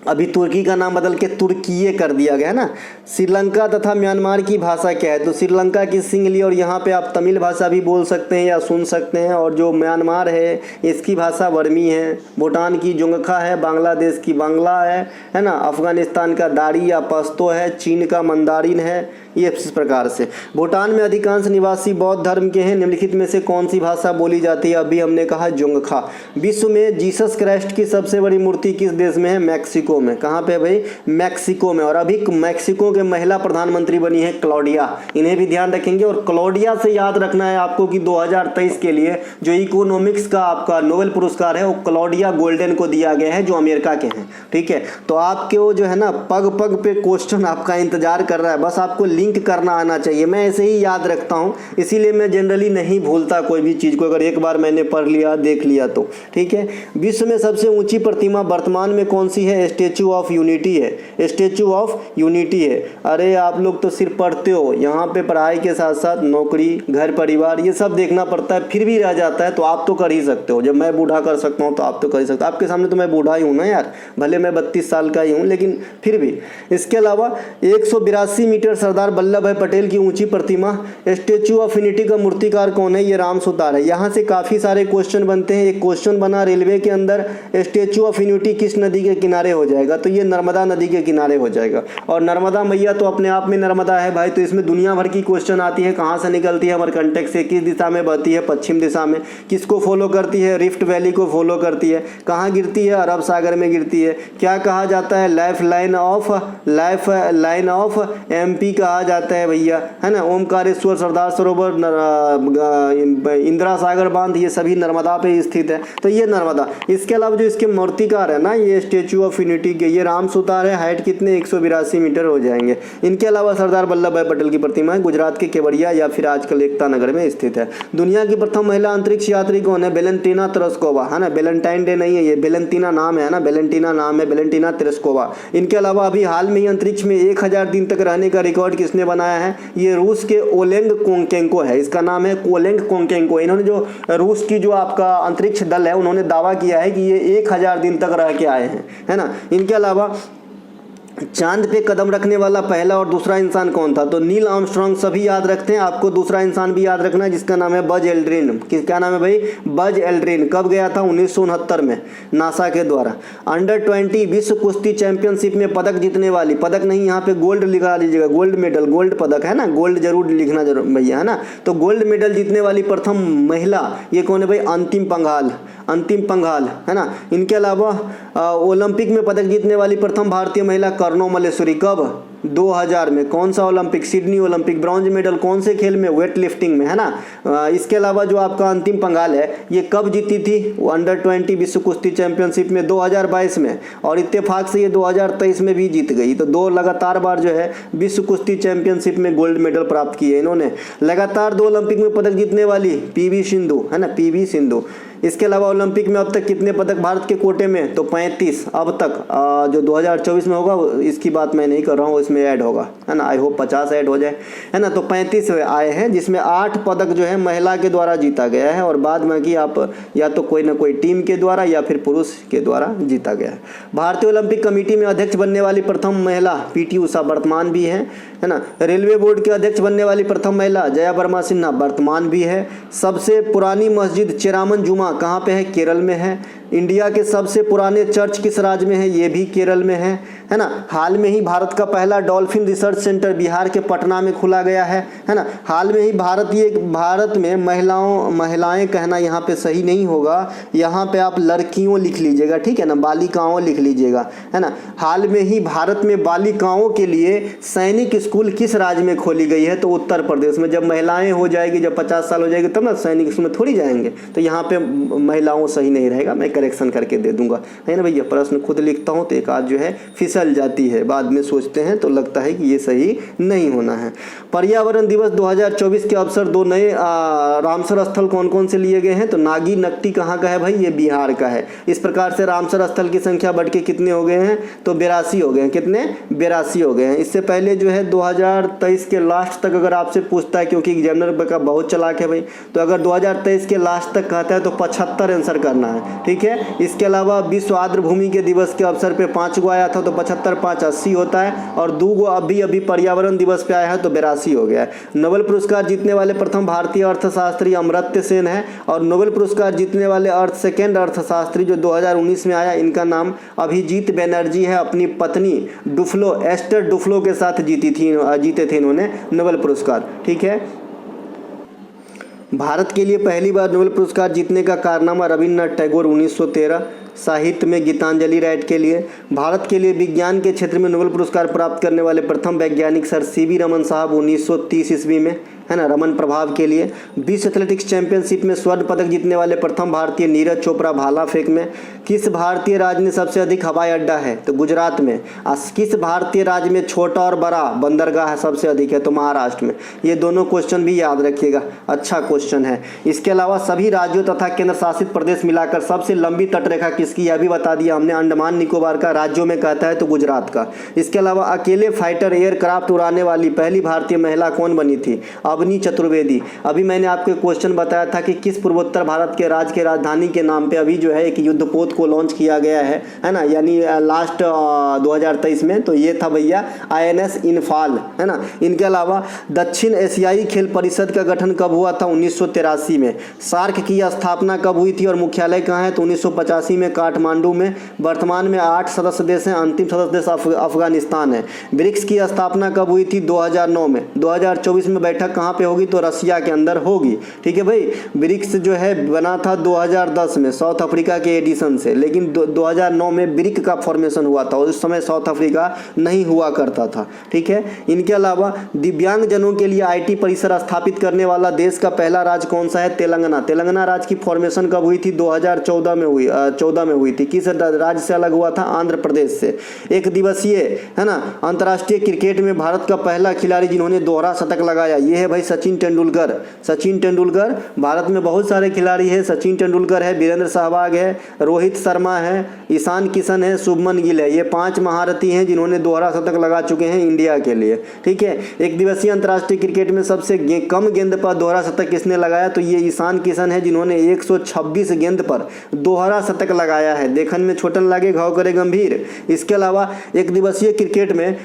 अभी तुर्की का नाम बदल के तुर्कीये कर दिया गया है ना। श्रीलंका तथा म्यांमार की भाषा क्या है? तो श्रीलंका की सिंगली, और यहाँ पे आप तमिल भाषा भी बोल सकते हैं या सुन सकते हैं। और जो म्यांमार है इसकी भाषा बर्मी है। भूटान की जोंगखा है। बांग्लादेश की बांग्ला है ना। अफगानिस्तान का दारी या पश्तो है। चीन का मंदारिन है। ये इस प्रकार से। भूटान में अधिकांश निवासी बौद्ध धर्म के हैं। निम्नलिखित में से कौन सी भाषा बोली जाती है? अभी हमने कहा जोंगखा। विश्व में जीसस क्राइस्ट की सबसे बड़ी मूर्ति किस देश में है? मैक्सिको में। कहाँ पे भाई? मैक्सिको में। और अभी मैक्सिको के महिला प्रधानमंत्री बनी है क्लॉडिया। इन्हें भी ध्यान रखेंगे। और क्लॉडिया से याद रखना है आपको कि 2023 के लिए जो इकोनॉमिक्स का आपका नोबेल पुरस्कार है वो क्लॉडिया गोल्डन को दिया गया है, जो अमेरिका के हैं। ठीक है, तो आपके वो जो है ना पग पग पे क्वेश्चन आपका इंतजार कर रहा है, बस आपको लिंक करना आना चाहिए। मैं ऐसे ही याद रखता हूँ, इसीलिए मैं जनरली नहीं भूलता कोई भी चीज़ को, अगर एक बार मैंने पढ़ लिया देख लिया तो। ठीक है, विश्व में सबसे ऊंची प्रतिमा वर्तमान में कौन सी है? स्टैचू ऑफ यूनिटी है। स्टैचू ऑफ यूनिटी है। अरे आप लोग तो सिर्फ पढ़ते हो, यहाँ पे पढ़ाई के साथ साथ नौकरी, घर परिवार, ये सब देखना पड़ता है, फिर भी रह जाता है। तो आप तो कर ही सकते हो। जब मैं बूढ़ा कर सकता हूँ तो आप तो कर ही सकते हो। आपके सामने तो मैं बूढ़ा ही हूँ ना यार, भले मैं 32 साल का ही हूँ, लेकिन फिर भी। इसके अलावा 182 मीटर सरदार वल्लभ भाई पटेल की ऊंची प्रतिमा स्टैचू ऑफ यूनिटी का मूर्तिकार कौन है? ये राम सुतार है। यहाँ से काफ़ी सारे क्वेश्चन बनते हैं। एक क्वेश्चन बना रेलवे के अंदर, स्टैचू ऑफ यूनिटी किस नदी के किनारे हो जाएगा? तो ये नर्मदा नदी के किनारे हो जाएगा। और नर्मदा मैया तो अपने आप में नर्मदा है भाई। तो इसमें दुनिया भर की क्वेश्चन आती है। कहाँ से निकलती है? अमरकंटक से। किस दिशा में बहती है? पश्चिम दिशा में। किसको फॉलो करती है? रिफ्ट वैली को फॉलो करती है। कहाँ गिरती है? अरब सागर में गिरती है। क्या कहा जाता है? लाइफ लाइन ऑफ एमपी कहा जाता है भैया, है ना। ओमकारेश्वर, सरदार सरोवर, इंदिरा सागर बांध, ये सभी नर्मदा पे स्थित है। तो ये नर्मदा। इसके अलावा जो इसके मूर्तिकार है ना, ये स्टैचू ऑफ यूनिटी के, ये राम सुतार है। हाइट कितने? 182 मीटर हो जाएंगे। इनके अलावा सरदार वल्लभ भाई पटेल की प्रतिमा है, गुजरात के केवड़िया या फिर आजकल एकता नगर में स्थित है। दुनिया की प्रथम महिला अंतरिक्ष यात्री कौन है? वेलेंटीना तेरेस्कोवा, है ना। वेलेंटाइन डे नहीं है ये, वेलेंटीना नाम है ना, वेलेंटीना नाम है, वेलेंटीना तेरेस्कोवा। इनके अलावा अभी हाल में ही अंतरिक्ष में 1000 दिन तक रहने का रिकॉर्ड किसने बनाया है? ये रूस के ओलेग कोंचेंको है। इसका नाम है ओलेग कोंचेंको। इन्होंने जो रूस की जो आपका अंतरिक्ष दल है, उन्होंने दावा किया है कि ये 1000 दिन तक रह के आए हैं, है ना। इनके अलावा चांद पे कदम रखने वाला पहला और दूसरा इंसान कौन था? तो नील आर्मस्ट्रांग सभी याद रखते हैं। आपको दूसरा इंसान भी याद रखना है जिसका नाम है बज एल्ड्रिन। क्या नाम है भाई? Buzz Aldrin. कब गया था? 1969 में नासा के द्वारा। अंडर 20 विश्व कुश्ती चैंपियनशिप में पदक जीतने वाली, पदक नहीं यहाँ पे गोल्ड लिखा लीजिएगा, गोल्ड मेडल, गोल्ड पदक, है ना। गोल्ड जरूर लिखना जरूर भैया, है ना। तो गोल्ड मेडल जीतने वाली प्रथम महिला ये कौन है भाई? अंतिम पंघाल, अंतिम पंघाल, है ना। इनके अलावा ओलंपिक में पदक जीतने वाली प्रथम भारतीय महिला कर्णो मल्लेश्वरी। कब? 2000 में। कौन सा Olympic? Sydney Olympic. Bronze medal कौन से खेल में? वेट लिफ्टिंग में, है ना। इसके अलावा जो आपका अंतिम पंघाल है ये कब जीती थी? अंडर 20 विश्व कुश्ती चैंपियनशिप में 2022 में। और इत्तेफाक से ये 2023 में भी जीत गई। तो 2 लगातार बार जो है विश्व कुश्ती चैंपियनशिप में गोल्ड मेडल प्राप्त किए इन्होंने। लगातार 2 ओलंपिक में पदक जीतने वाली पीवी सिंधु, है ना, पीवी सिंधु। इसके अलावा ओलंपिक में अब तक कितने पदक भारत के कोटे में? तो 35 अब तक। जो 2024 में होगा इसकी बात मैं नहीं कर रहा हूँ, इसमें ऐड होगा, है ना। आई होप 50 ऐड हो जाए, है ना। तो 35 आए हैं जिसमें 8 पदक जो है महिला के द्वारा जीता गया है और बाद में कि आप या तो कोई ना कोई टीम के द्वारा या फिर पुरुष के द्वारा जीता गया है। भारतीय ओलंपिक कमेटी में अध्यक्ष बनने वाली प्रथम महिला पीटी उषा वर्तमान भी है ना। रेलवे बोर्ड के अध्यक्ष बनने वाली प्रथम महिला जया वर्मा सिन्हा वर्तमान भी है। सबसे पुरानी मस्जिद चेरामन जुमा कहाँ पे है? केरल में है। इंडिया के सबसे पुराने चर्च किस राज्य में है? ये भी केरल में है ना। हाल में ही भारत का पहला डॉल्फिन रिसर्च सेंटर बिहार के पटना में खुला गया है ना। हाल में ही भारत में महिलाएं कहना यहाँ पे सही नहीं होगा, यहाँ पे आप लड़कियों लिख लीजिएगा, ठीक है ना, बालिकाओं लिख लीजिएगा, है ना। हाल में ही भारत में बालिकाओं के लिए सैनिक स्कूल किस राज्य में खोली गई है? तो उत्तर प्रदेश में। जब महिलाएं हो जाएगी, जब 50 साल हो जाएगी तब ना सैनिक स्कूल में थोड़ी जाएंगे, तो यहाँ पे महिलाओं सही नहीं रहेगा, मैं करेक्शन करके दे दूंगा, है ना भैया। प्रश्न खुद लिखता हूँ तो एक आध जो है फिसल जाती है, बाद में सोचते हैं तो लगता है कि ये सही नहीं होना है। पर्यावरण दिवस 2024 के अवसर 2 नए रामसर स्थल कौन कौन से लिए गए हैं? तो नागी नकटी कहाँ का है भाई? ये बिहार का है। इस प्रकार से रामसर स्थल की संख्या बढ़ के कितने हो गए हैं? तो 82 हो गए हैं। कितने? 82 हो गए हैं। इससे पहले जो है 2023 के लास्ट तक अगर आपसे पूछता है, क्योंकि एग्जामिनर का बहुत चालाक है भाई, तो अगर 2023 के लास्ट तक कहता है तो 75 आंसर करना है, ठीक है। इसके अलावा विश्व आर्द्र भूमि के दिवस के अवसर पे 5 गो आया था तो 75 5 80 होता है, और 2 गो अभी पर्यावरण दिवस पे आया है तो 82 हो गया है। नोबेल पुरस्कार जीतने वाले प्रथम भारतीय अर्थशास्त्री अमर्त्य सेन है, और नोबेल पुरस्कार जीतने वाले सेकंड अर्थशास्त्री जो 2019 में आया, इनका नाम अभिजीत बनर्जी है। अपनी पत्नी डुफ्लो, एस्टर डुफ्लो के साथ जीते थे इन्होंने नोबेल पुरस्कार, ठीक है। भारत के लिए पहली बार नोबेल पुरस्कार जीतने का कारनामा रविन्द्रनाथ टैगोर 1913, साहित्य में गीतांजलि राइट के लिए। भारत के लिए विज्ञान के क्षेत्र में नोबेल पुरस्कार प्राप्त करने वाले प्रथम वैज्ञानिक सर सीवी रमन साहब 1930 ईस्वी में, है ना, रमन प्रभाव के लिए। विश्व एथलेटिक्स चैंपियनशिप में स्वर्ण पदक जीतने वाले प्रथम भारतीय नीरज चोपड़ा भाला फेंक में। किस भारतीय राज्य में सबसे अधिक हवाई अड्डा है? तो गुजरात में। किस भारतीय राज्य में छोटा और बड़ा बंदरगाह सबसे अधिक है? तो महाराष्ट्र में। ये दोनों क्वेश्चन भी याद रखिएगा, अच्छा क्वेश्चन है। इसके अलावा सभी राज्यों तथा केंद्र शासित प्रदेश मिलाकर सबसे लंबी तटरेखा किसकी? यह भी बता दिया हमने, अंडमान निकोबार का। राज्यों में कहता है तो गुजरात का। इसके अलावा अकेले फाइटर एयरक्राफ्ट उड़ाने वाली पहली भारतीय महिला कौन बनी थी? अवनी चतुर्वेदी। अभी मैंने आपको क्वेश्चन बताया था कि किस पूर्वोत्तर भारत के राज्य के राजधानी के नाम पे अभी जो है एक युद्धपोत को लॉन्च किया गया है ना, यानी लास्ट 2023 में, तो ये था भैया INS इन्फाल, है ना। इनके अलावा दक्षिण एशियाई खेल परिषद का गठन कब हुआ था? 1983 में। सार्क की स्थापना कब हुई थी और मुख्यालय कहाँ है? तो 1985 में काठमांडू में। वर्तमान में 8 सदस्य देश हैं, अंतिम सदस्य देश अफगानिस्तान है। ब्रिक्स की स्थापना कब हुई थी? 2009 में। 2024 में बैठक कहाँ पे होगी? तो रसिया के अंदर होगी, ठीक है भाई। ब्रिक्स जो है बना था 2010 में साउथ अफ्रीका के एडिशन से, लेकिन 2009 में ब्रिक का फॉर्मेशन हुआ था, उस समय साउथ अफ्रीका नहीं हुआ करता था, ठीक है। इनके अलावा दिव्यांग जनों के लिए IT परिसर स्थापित करने वाला देश का पहला राज्य कौन सा है? तेलंगाना। तेलंगाना राज्य की फॉर्मेशन कब हुई थी? 2014 में हुई, 14 में हुई थी। किस राज्य से अलग हुआ था? आंध्र प्रदेश से। एक दिवसीय, है ना, अंतर्राष्ट्रीय क्रिकेट में भारत का पहला खिलाड़ी जिन्होंने दोहरा शतक लगाया, ये है भाई सचिन तेंदुलकर। सचिन तेंदुलकर। भारत में बहुत सारे खिलाड़ी हैं, सचिन तेंदुलकर है, वीरेंद्र सहवाग है, रोहित शर्मा है, ईशान किशन है, शुभमन गिल है। ये 5 महारथी हैं जिन्होंने दोहरा शतक लगा चुके हैं इंडिया के लिए, ठीक है। एक दिवसीय अंतर्राष्ट्रीय क्रिकेट में सबसे कम गेंद पर दोहरा शतक किसने लगाया? तो ये ईशान किशन है, जिन्होंने 126 गेंद पर दोहरा शतक लगाया है। देखने में छोटन लागे घाव करे गंभीर। इसके अलावा एक दिवसीय क्रिकेट में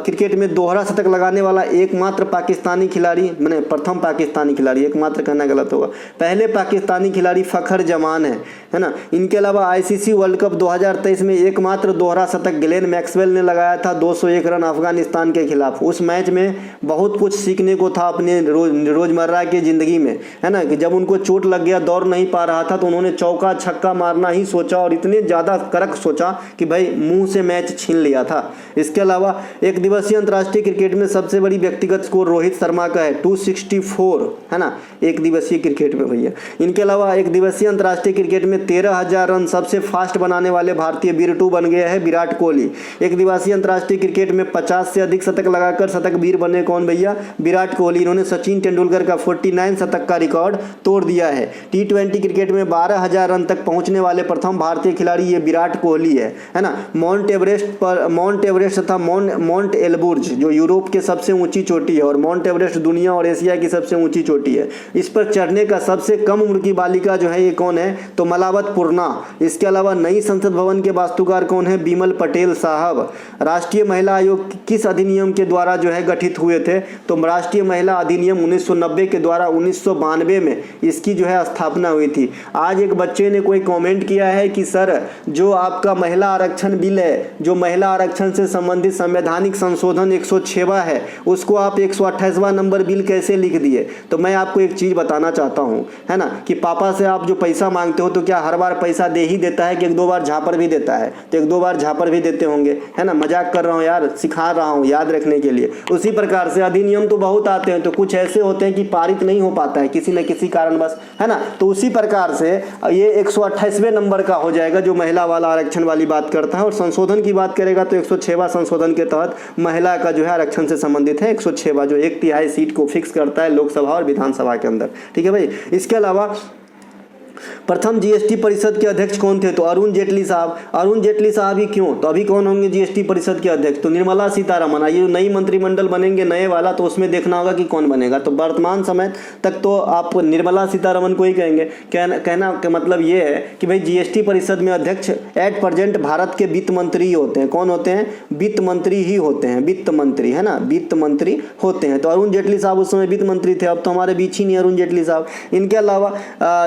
क्रिकेट में दोहरा शतक लगाने वाला एकमात्र पाकिस्तानी खिलाड़ी, मैंने प्रथम पाकिस्तानी खिलाड़ी, एकमात्र कहना गलत होगा, पहले पाकिस्तानी खिलाड़ी फखर जमान है ना। इनके अलावा ICC वर्ल्ड कप 2023 में एकमात्र दोहरा शतक ग्लेन मैक्सवेल ने लगाया था, 201 रन अफगानिस्तान के खिलाफ। उस मैच में बहुत कुछ सीखने को था अपने रोजमर्रा की जिंदगी में, है ना, कि जब उनको चोट लग गया, दौड़ नहीं पा रहा था, तो उन्होंने चौका छक्का मारना ही सोचा, और इतने ज़्यादा कड़क सोचा कि भाई मुंह से मैच छीन लिया था। इसके अलावा एक दिवसीय अंतर्राष्ट्रीय क्रिकेट में सबसे बड़ी व्यक्तिगत स्कोर रोहित शर्मा का है, 264, है ना, एक दिवसीय क्रिकेट में भैया। इनके अलावा एक दिवसीय अंतर्राष्ट्रीय क्रिकेट में 13,000 रन सबसे फास्ट बनाने वाले भारतीय वीर 2 बन गए हैं विराट कोहली। एक दिवसीय अंतर्राष्ट्रीय क्रिकेट में 50 से अधिक शतक लगाकर शतक वीर बने कौन भैया? विराट कोहली। इन्होंने सचिन तेंदुलकर का 49 शतक का रिकॉर्ड तोड़ दिया है। T20 क्रिकेट में 12,000 रन तक पहुंचने वाले प्रथम भारतीय खिलाड़ी ये विराट कोहली है ना। माउंट एवरेस्ट तथा माउंट एल्ब्रुज जो यूरोप के सबसे ऊंची चोटी है, और माउंट एवरेस्ट दुनिया और एशिया की सबसे ऊंची चोटी है। इस पर चढ़ने का सबसे कम उम्र की बालिका जो है ये कौन है? तो मलावत पुरना। इसके अलावा नई संसद भवन के वास्तुकार कौन है? बिमल पटेल साहब। राष्ट्रीय महिला आयोग किस अधिनियम के द्वारा जो है गठित हुए थे? तो राष्ट्रीय महिला अधिनियम 1990 के द्वारा 1992 में इसकी जो है स्थापना हुई थी। आज एक बच्चे ने कोई कमेंट किया है कि सर जो आपका महिला आरक्षण बिल है, जो महिला आरक्षण से संबंधित संवैधानिक संशोधन 106वां है, उसको आप पे 128वां नंबर बिल कैसे लिख दिए? तो मैं आपको एक चीज़ बताना चाहता हूँ, है ना, कि पापा से आप जो पैसा मांगते हो तो क्या हर बार पैसा दे ही देता है कि एक दो बार झापर भी देता है? तो एक दो बार झापर भी देते होंगे, है ना। मजाक कर रहा हूँ यार, सिखा रहा हूँ याद रखने के लिए। उसी प्रकार से अधिनियम तो बहुत आते हैं, तो कुछ ऐसे होते हैं कि पारित नहीं हो पाता है किसी न किसी कारणवश, है ना। तो उसी प्रकार से ये 128वें नंबर का हो जाएगा जो महिला वाला आरक्षण वाली बात करता है। और संशोधन की बात करेगा तो 106वां संशोधन के तहत महिला का जो है आरक्षण से संबंधित है 106वां, जो 1/3 सीट को फिक्स करता है लोकसभा और विधानसभा के अंदर। ठीक है भाई। इसके अलावा प्रथम जीएसटी परिषद के अध्यक्ष कौन थे? तो अरुण जेटली साहब। अरुण जेटली साहब ही क्यों? तो अभी कौन होंगे जीएसटी परिषद के अध्यक्ष? तो निर्मला सीतारमण। ये जो नई मंत्रिमंडल बनेंगे नए वाला, तो उसमें देखना होगा कि कौन बनेगा। तो वर्तमान समय तक तो आप निर्मला सीतारमण को ही कहेंगे। कहना का मतलब ये है कि भाई जीएसटी परिषद में अध्यक्ष एट प्रेजेंट भारत के वित्त मंत्री ही होते हैं। कौन होते हैं? वित्त मंत्री ही होते हैं, वित्त मंत्री, है ना, वित्त मंत्री होते हैं। तो अरुण जेटली साहब उस समय वित्त मंत्री थे, अब तो हमारे बीच ही नहीं अरुण जेटली साहब। इनके अलावा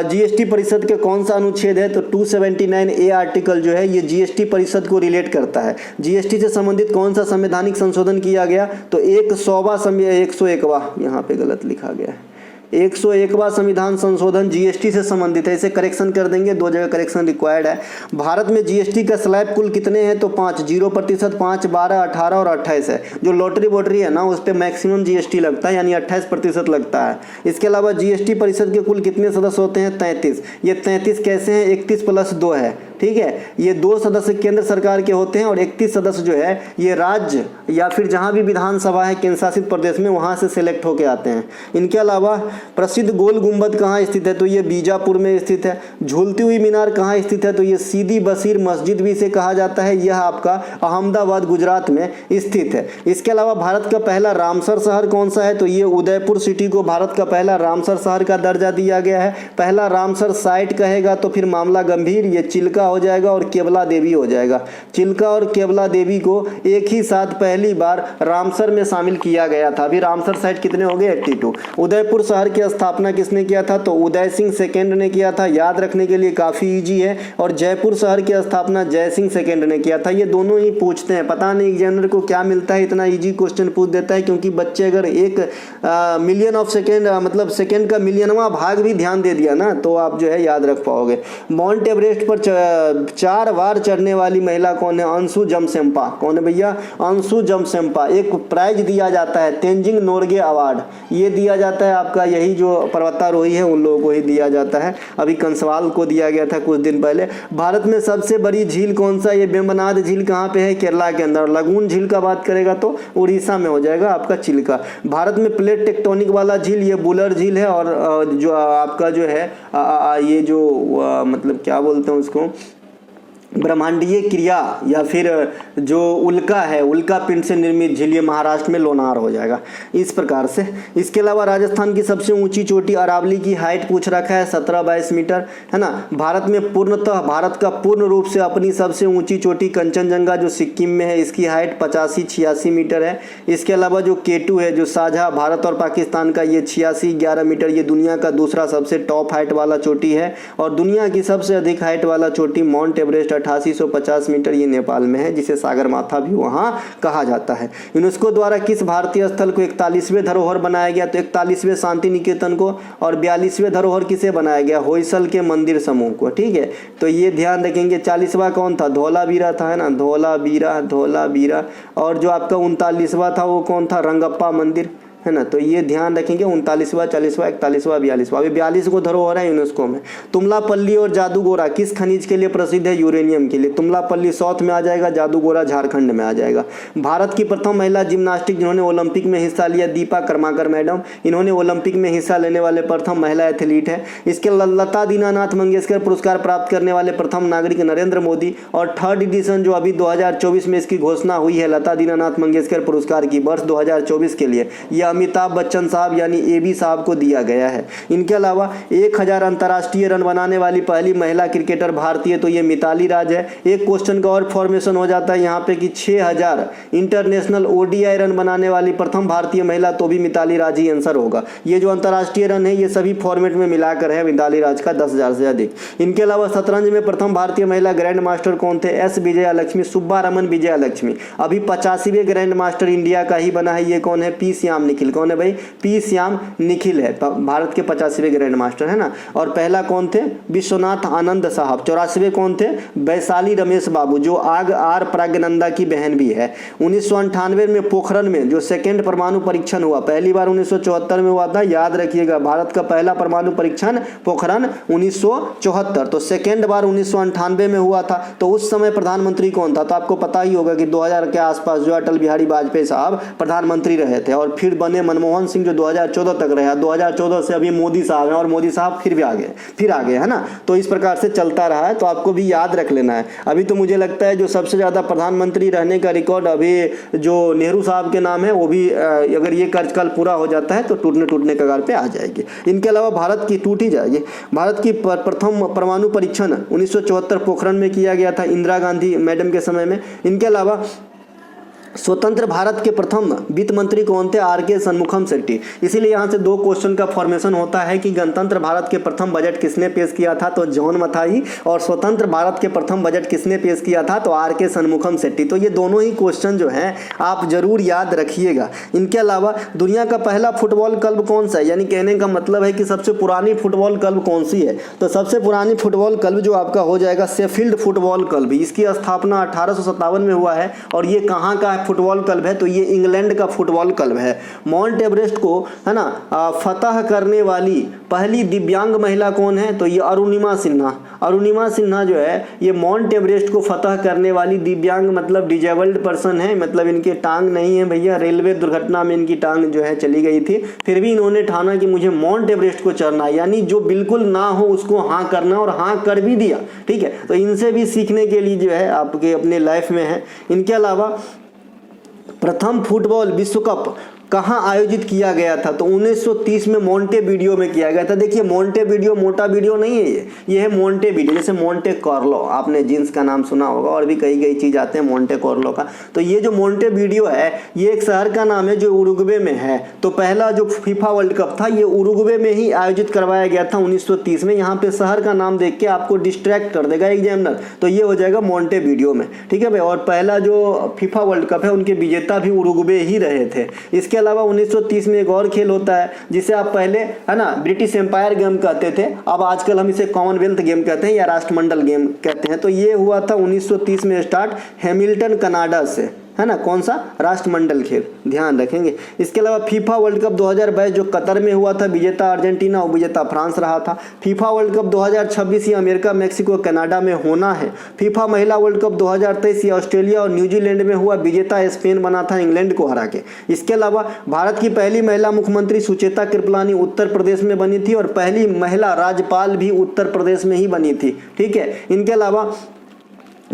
जीएसटी परिषद के कौन सा अनुच्छेद है? तो 279A आर्टिकल जो है ये जीएसटी परिषद को रिलेट करता है। जीएसटी से संबंधित कौन सा संवैधानिक संशोधन किया गया? तो 101वां, यहाँ पे गलत लिखा गया है, 101वां संविधान संशोधन जीएसटी से संबंधित है। इसे करेक्शन कर देंगे, दो जगह करेक्शन रिक्वायर्ड है। भारत में जीएसटी का स्लैब कुल कितने हैं? तो 5, 0%, 5, 12, 18 और 28 है। जो लॉटरी वोटरी है ना उस पर मैक्सिमम जीएसटी लगता है, यानी 28% लगता है। इसके अलावा जीएसटी परिषद के कुल कितने सदस्य होते हैं? 33। ये 33 कैसे हैं? 31 + 2 है। ठीक है, ये 2 सदस्य केंद्र सरकार के होते हैं और 31 सदस्य जो है ये राज्य या फिर जहां भी विधानसभा है केंद्र शासित प्रदेश में वहां से सिलेक्ट होके आते हैं। इनके अलावा प्रसिद्ध गोल गुंबद कहाँ स्थित है? तो ये बीजापुर में स्थित है। झूलती हुई मीनार कहाँ स्थित है? तो ये सीदी बशीर मस्जिद भी इसे कहा जाता है। यह आपका अहमदाबाद गुजरात में स्थित है। इसके अलावा भारत का पहला रामसर शहर कौन सा है? तो ये उदयपुर सिटी को भारत का पहला रामसर शहर का दर्जा दिया गया है। पहला रामसर साइट कहेगा तो फिर मामला गंभीर, ये चिल्का हो जाएगा और केवला देवी हो जाएगा। चिल्का और केवला देवी को एक ही साथ पहली बार रामसर में शामिल किया गया था। अभी रामसर साइट कितने हो गए? 82। उदयपुर शहर की स्थापना किसने किया था? तो उदय सिंह सेकेंड ने किया था। याद रखने के लिए काफी इजी है। और जयपुर शहर की स्थापना जय सिंह सेकेंड ने किया था। ये दोनों ही पूछते हैं, पता नहीं एग्जामिनर को क्या मिलता है, इतना इजी क्वेश्चन पूछ देता है। क्योंकि बच्चे अगर 1 मिलियन ऑफ सेकेंड मतलब सेकेंड का मिलियनवां भाग भी ध्यान दे दिया ना तो आप जो है याद रख पाओगे। माउंट एवरेस्ट पर 4 बार चढ़ने वाली महिला कौन है? अंशु जमसेंपा। कौन है भैया? अंशु जमसेंपा। एक प्राइज दिया जाता है, तेंजिंग नोर्गे अवार्ड, ये दिया जाता है आपका, यही जो पर्वतारोही है उन लोगों को ही दिया जाता है। अभी कंसवाल को दिया गया था कुछ दिन पहले। भारत में सबसे बड़ी झील कौन सा? ये वेम्बनाड झील कहाँ पे है? केरला के अंदर। लगून झील का बात करेगा तो उड़ीसा में हो जाएगा आपका चिल्का। भारत में प्लेट टेक्टोनिक वाला झील ये बुलर झील है। और जो आपका जो है ये जो मतलब क्या बोलते हैं उसको, ब्रह्मांडीय क्रिया या फिर जो उल्का है, उल्का पिंड से निर्मित झील, ये महाराष्ट्र में लोनार हो जाएगा इस प्रकार से। इसके अलावा राजस्थान की सबसे ऊंची चोटी अरावली की हाइट पूछ रखा है 17-22 मीटर, है ना। भारत में पूर्णतः भारत का पूर्ण रूप से अपनी सबसे ऊंची चोटी कंचनजंगा जो सिक्किम में है, इसकी हाइट 85-86 मीटर है। इसके अलावा जो K2 है जो साझा भारत और पाकिस्तान का, ये 86-11 मीटर, ये दुनिया का दूसरा सबसे टॉप हाइट वाला चोटी है। और दुनिया की सबसे अधिक हाइट वाला चोटी माउंट एवरेस्ट 8850 मीटर, ये नेपाल में है, जिसे सागरमाथा भी वहां कहा जाता है। यूनेस्को द्वारा किस भारतीय स्थल को 41वें धरोहर बनाया गया? तो 41वें शांति निकेतन को। और 42वें धरोहर किसे बनाया गया? होयसल के मंदिर समूह को। ठीक है, तो ये ध्यान रखेंगे। 40वां कौन था? धौलावीरा था, है ना, धौलावीरा। और जो आपका 39वां था वो कौन था? रंगप्पा मंदिर, है ना। तो ये ध्यान रखेंगे 39वां, 40वां, 41वां, 42वां। अभी 42 को धरोहर है यूनेस्को में। तुमलापल्ली और जादूगोरा किस खनिज के लिए प्रसिद्ध है? यूरेनियम के लिए। तुमलापल्ली साउथ में आ जाएगा, जादूगोरा झारखंड में आ जाएगा। भारत की प्रथम महिला जिम्नास्टिक जिन्होंने ओलंपिक में हिस्सा लिया, दीपा कर्माकर मैडम। इन्होंने ओलंपिक में हिस्सा लेने वाले प्रथम महिला एथलीट है। इसके लता दीनानाथ मंगेशकर पुरस्कार प्राप्त करने वाले प्रथम नागरिक नरेंद्र मोदी। और 3rd एडिशन जो अभी 2024 में इसकी घोषणा हुई है लता दीनानाथ मंगेशकर पुरस्कार की, वर्ष 2024 के लिए, यह अमिताभ बच्चन साहब यानी AB साहब को दिया गया है। इनके अलावा 1000 अंतर्राष्ट्रीय रन बनाने वाली पहली महिला क्रिकेटर भारतीय, तो ये मिताली राज है। एक क्वेश्चन का और फॉर्मेशन हो जाता है यहाँ पे कि 6000 इंटरनेशनल ODI रन बनाने वाली प्रथम भारतीय महिला, तो भी मिताली राज ही आंसर होगा। ये जो अंतर्राष्ट्रीय रन है ये सभी फॉर्मेट में मिलाकर है मिताली राज का 10,000 से अधिक। इनके अलावा शतरंज में प्रथम भारतीय महिला ग्रैंड मास्टर कौन थे? S विजया लक्ष्मी, सुब्बारमन विजया लक्ष्मी। अभी 85वें ग्रैंड मास्टर इंडिया का ही बना है, ये कौन है? P श्यामनिकेतन। निखिल। कौन है भाई? पी श्याम निखिल है, भारत के 85वें ग्रैंड मास्टर, है ना। और पहला कौन थे? विश्वनाथ आनंद साहब। 84वें कौन थे? वैशाली रमेश बाबू, जो आर प्रज्ञानंदा की बहन भी है। 1998 में पोखरण में जो सेकेंड परमाणु परीक्षण हुआ, पहली बार 1974 में हुआ था, याद रखिएगा। भारत का पहला परमाणु परीक्षण पोखरण 1974, तो सेकेंड बार 1998 में हुआ था। तो उस समय प्रधानमंत्री कौन था? तो आपको पता ही होगा कि 2000 के आसपास जो अटल बिहारी वाजपेयी साहब प्रधानमंत्री रहे थे, और फिर बने मनमोहन सिंह जो 2014 तक रहे। 2014 से अभी मोदी साहब हैं, और मोदी साहब फिर भी आ गए, है ना। तो इस प्रकार से चलता रहा है, तो आपको भी याद रख लेना है। अभी तो मुझे लगता है जो सबसे ज़्यादा प्रधानमंत्री रहने का रिकॉर्ड अभी जो नेहरू साहब के नाम है, वो भी अगर ये कार्यकाल पूरा हो जाता है तो टूटने कगार पे आ जाएगी। इनके अलावा भारत की टूट ही जाएगी। भारत की प्रथम परमाणु परीक्षण 1974 पोखरण में किया गया था, इंदिरा गांधी मैडम के समय में। इनके अलावा स्वतंत्र भारत के प्रथम वित्त मंत्री कौन थे? आर के शनमुखम शेट्टी। इसीलिए यहाँ से दो क्वेश्चन का फॉर्मेशन होता है कि गणतंत्र भारत के प्रथम बजट किसने पेश किया था? तो जॉन मथाई। और स्वतंत्र भारत के प्रथम बजट किसने पेश किया था? तो आर के शनमुखम शेट्टी। तो ये दोनों ही क्वेश्चन जो हैं आप जरूर याद रखिएगा। इनके अलावा दुनिया का पहला फुटबॉल क्लब कौन सा है? यानी कहने का मतलब है कि सबसे पुरानी फुटबॉल क्लब कौन सी है? तो सबसे पुरानी फुटबॉल क्लब जो आपका हो जाएगा शेफील्ड फुटबॉल क्लब। इसकी स्थापना 1857 में हुआ है। और ये कहाँ का फुटबॉल क्लब है? तो ये इंग्लैंड का फुटबॉल क्लब है। माउंट एवरेस्ट को, है ना, फतह करने वाली पहली दिव्यांग महिला कौन है? तो ये अरुणिमा सिन्हा। अरुणिमा सिन्हा जो है ये माउंट एवरेस्ट को फतह करने वाली दिव्यांग, मतलब डिजेबल्ड पर्सन है, मतलब इनके टांग नहीं है भैया, रेलवे दुर्घटना में इनकी टांग जो है चली गई थी, फिर भी इन्होंने ठाना कि मुझे माउंट एवरेस्ट को चढ़ना है। यानी जो बिल्कुल ना हो उसको हाँ करना, और हाँ कर भी दिया। ठीक है, तो इनसे भी सीखने के लिए जो है आपके अपने लाइफ में है। इनके अलावा प्रथम फुटबॉल विश्व कप कहाँ आयोजित किया गया था? तो 1930 में मोंटेवीडियो में किया गया था। देखिए मोंटेवीडियो मोटा वीडियो नहीं है, ये है मोंटेवीडियो। जैसे मोंटे कार्लो, आपने जींस का नाम सुना होगा, और भी कई चीज़ आते हैं मोंटे कार्लो का। तो ये जो मोंटेवीडियो है ये एक शहर का नाम है जो उरुग्वे में है। तो पहला जो फीफा वर्ल्ड कप था ये उरुग्वे में ही आयोजित करवाया गया था 1930 में। यहाँ पे शहर का नाम देख के आपको डिस्ट्रैक्ट कर देगा एग्जामिनर, तो ये हो जाएगा मोंटेवीडियो में। ठीक है भाई। और पहला जो फीफा वर्ल्ड कप है उनके विजेता भी उरुग्वे ही रहे थे। इसके अलावा 1930 में एक और खेल होता है जिसे आप पहले, है ना, ब्रिटिश एम्पायर गेम कहते थे, अब आजकल हम इसे कॉमनवेल्थ गेम कहते हैं या राष्ट्रमंडल गेम कहते हैं। तो ये हुआ था 1930 में स्टार्ट हैमिल्टन कनाडा से, है ना। कौन सा? राष्ट्रमंडल खेल, ध्यान रखेंगे। इसके अलावा फीफा वर्ल्ड कप 2022 जो कतर में हुआ था, विजेता अर्जेंटीना, उपविजेता फ्रांस रहा था। फीफा वर्ल्ड कप 2026 ये अमेरिका, मैक्सिको, कनाडा में होना है। फीफा महिला वर्ल्ड कप 2023 ये ऑस्ट्रेलिया और न्यूजीलैंड में हुआ, विजेता स्पेन बना था इंग्लैंड को हरा के। इसके अलावा भारत की पहली महिला मुख्यमंत्री सुचेता कृपलानी उत्तर प्रदेश में बनी थी, और पहली महिला राज्यपाल भी उत्तर प्रदेश में ही बनी थी। ठीक है। इनके अलावा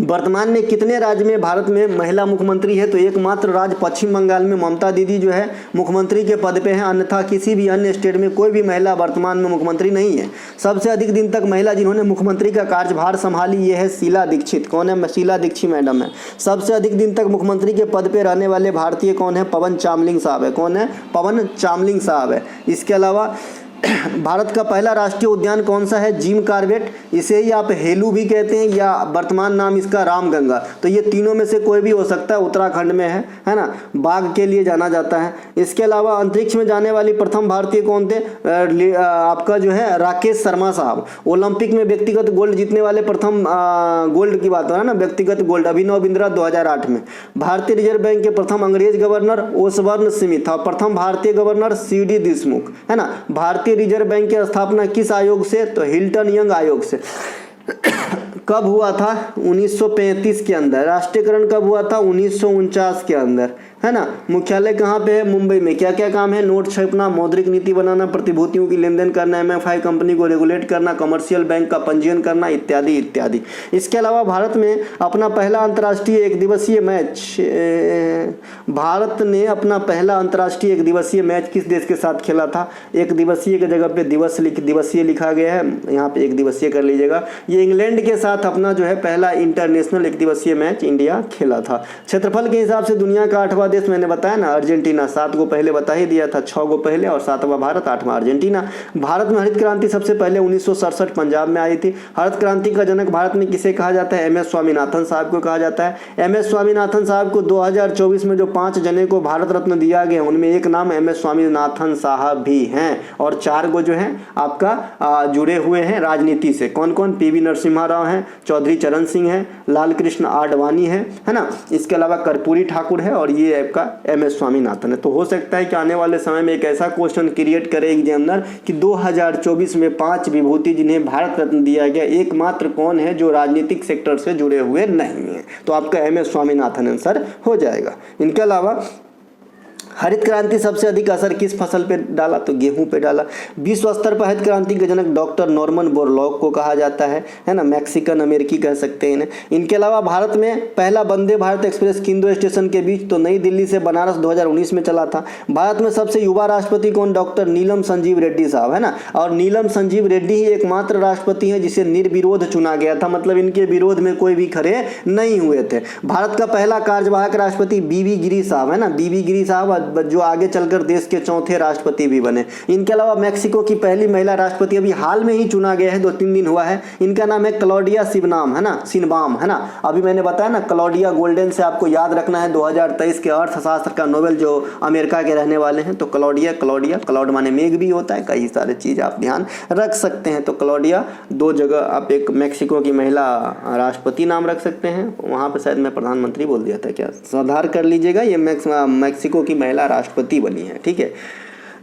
वर्तमान में कितने राज्य में भारत में महिला मुख्यमंत्री है? तो एकमात्र राज्य पश्चिम बंगाल में ममता दीदी जो है मुख्यमंत्री के पद पे हैं, अन्यथा किसी भी अन्य स्टेट में कोई भी महिला वर्तमान में मुख्यमंत्री नहीं है। सबसे अधिक दिन तक महिला जिन्होंने मुख्यमंत्री का कार्यभार संभाली ये है शीला दीक्षित। कौन है? शीला दीक्षित मैडम है। सबसे अधिक दिन तक मुख्यमंत्री के पद पे रहने वाले भारतीय कौन है? पवन चामलिंग साहब है। कौन है? पवन चामलिंग साहब है। इसके अलावा भारत का पहला राष्ट्रीय उद्यान कौन सा है? जिम कॉर्बेट, इसे ही आप हेलू भी कहते हैं, या वर्तमान नाम इसका रामगंगा। तो ये तीनों में से कोई भी हो सकता है, उत्तराखंड में है ना, बाघ के लिए जाना जाता है। इसके अलावा अंतरिक्ष में जाने वाली प्रथम भारतीय कौन थे? आपका जो है राकेश शर्मा साहब। ओलंपिक में व्यक्तिगत गोल्ड जीतने वाले प्रथम, गोल्ड की बात हो रहा है ना, व्यक्तिगत गोल्ड, अभिनव बिंद्रा 2008 में। भारतीय रिजर्व बैंक के प्रथम अंग्रेज गवर्नर ओसबर्न स्मिथ, और प्रथम भारतीय गवर्नर सीडी देशमुख, है ना। भारतीय रिजर्व बैंक की स्थापना किस आयोग से? तो हिल्टन यंग आयोग से। कब हुआ था? 1935 के अंदर। राष्ट्रीयकरण कब हुआ था? 1949 के अंदर, है ना। मुख्यालय कहाँ पे है? मुंबई में। क्या क्या काम है? नोट छापना, मौद्रिक नीति बनाना, प्रतिभूतियों की लेन देन करना, MFI कंपनी को रेगुलेट करना, कमर्शियल बैंक का पंजीयन करना, इत्यादि इत्यादि। इसके अलावा भारत में अपना पहला अंतर्राष्ट्रीय एक दिवसीय मैच, भारत ने अपना पहला अंतर्राष्ट्रीय एक दिवसीय मैच किस देश के साथ खेला था? एक दिवसीय की जगह पे दिवसीय लिखा गया है, यहाँ पे एक दिवसीय कर लीजिएगा। ये इंग्लैंड के साथ अपना जो है पहला इंटरनेशनल एक दिवसीय मैच इंडिया खेला था। क्षेत्रफल के हिसाब से दुनिया का 8वां देश मैंने बताया ना अर्जेंटीना, 7 गो पहले बता ही दिया था, 6 गो पहले और 7वां भारत, 8वां अर्जेंटीना। भारत में हरित क्रांति सबसे पहले 1967 पंजाब में आई थी। हरित क्रांति का जनक भारत में किसे कहा जाता है? MS स्वामीनाथन साहब को कहा जाता है। MS स्वामीनाथन साहब को 2024 में जो 5 जने को भारत रत्न दिया गया उनमें एक नाम MS स्वामीनाथन साहब भी हैं और 4 गो जो है आपका जुड़े हुए हैं राजनीति से। कौन कौन? PV नरसिम्हा राव हैं, चौधरी चरण सिंह हैं, लाल कृष्ण आडवाणी है ना, इसके अलावा कर्पूरी ठाकुर है और ये आपका MS स्वामीनाथन है। तो हो सकता है कि आने वाले समय में एक ऐसा क्वेश्चन क्रिएट करे एग्जामिनर कि 2024 में 5 विभूति जिन्हें भारत रत्न दिया गया एकमात्र कौन है जो राजनीतिक सेक्टर से जुड़े हुए नहीं है, तो आपका MS स्वामीनाथन आंसर हो जाएगा। इनके अलावा हरित क्रांति सबसे अधिक असर किस फसल पे डाला? तो गेहूं पे डाला। विश्व स्तर पर हरित क्रांति के जनक डॉक्टर नॉर्मन बोरलॉग को कहा जाता है ना, मैक्सिकन अमेरिकी कह सकते हैं इन्हें। इनके अलावा भारत में पहला वंदे भारत एक्सप्रेस किन 2 स्टेशन के बीच? तो नई दिल्ली से बनारस 2019 में चला था। भारत में सबसे युवा राष्ट्रपति कौन? डॉक्टर नीलम संजीव रेड्डी साहब है ना, और नीलम संजीव रेड्डी ही एकमात्र राष्ट्रपति है जिसे निर्विरोध चुना गया था, मतलब इनके विरोध में कोई भी खड़े नहीं हुए थे। भारत का पहला कार्यवाहक राष्ट्रपति BB गिरी साहब है ना, BB गिरी साहब जो आगे चलकर देश के 4थे राष्ट्रपति भी बने। इनके अलावा मैक्सिको की पहली महिला राष्ट्रपति अभी हाल में ही चुना गया है, 2-3 दिन हुआ है, इनका नाम है क्लॉडिया सिनबाम है ना। अभी मैंने बताया ना क्लॉडिया गोल्डन से आपको याद रखना है 2023 के अर्थशास्त्र का नोबेल जो अमेरिका के रहने वाले हैं। तो क्लॉडिया, क्लाउड माने मेघ भी होता है, कई सारे चीज आप ध्यान रख सकते हैं। तो क्लॉडिया 2 जगह आप एक मैक्सिको की महिला राष्ट्रपति नाम रख सकते हैं, वहां पर शायद मैं प्रधानमंत्री बोल दिया था क्या, सुधार कर लीजिएगा, ये मैक्सिको की महिला राष्ट्रपति बनी है, ठीक है।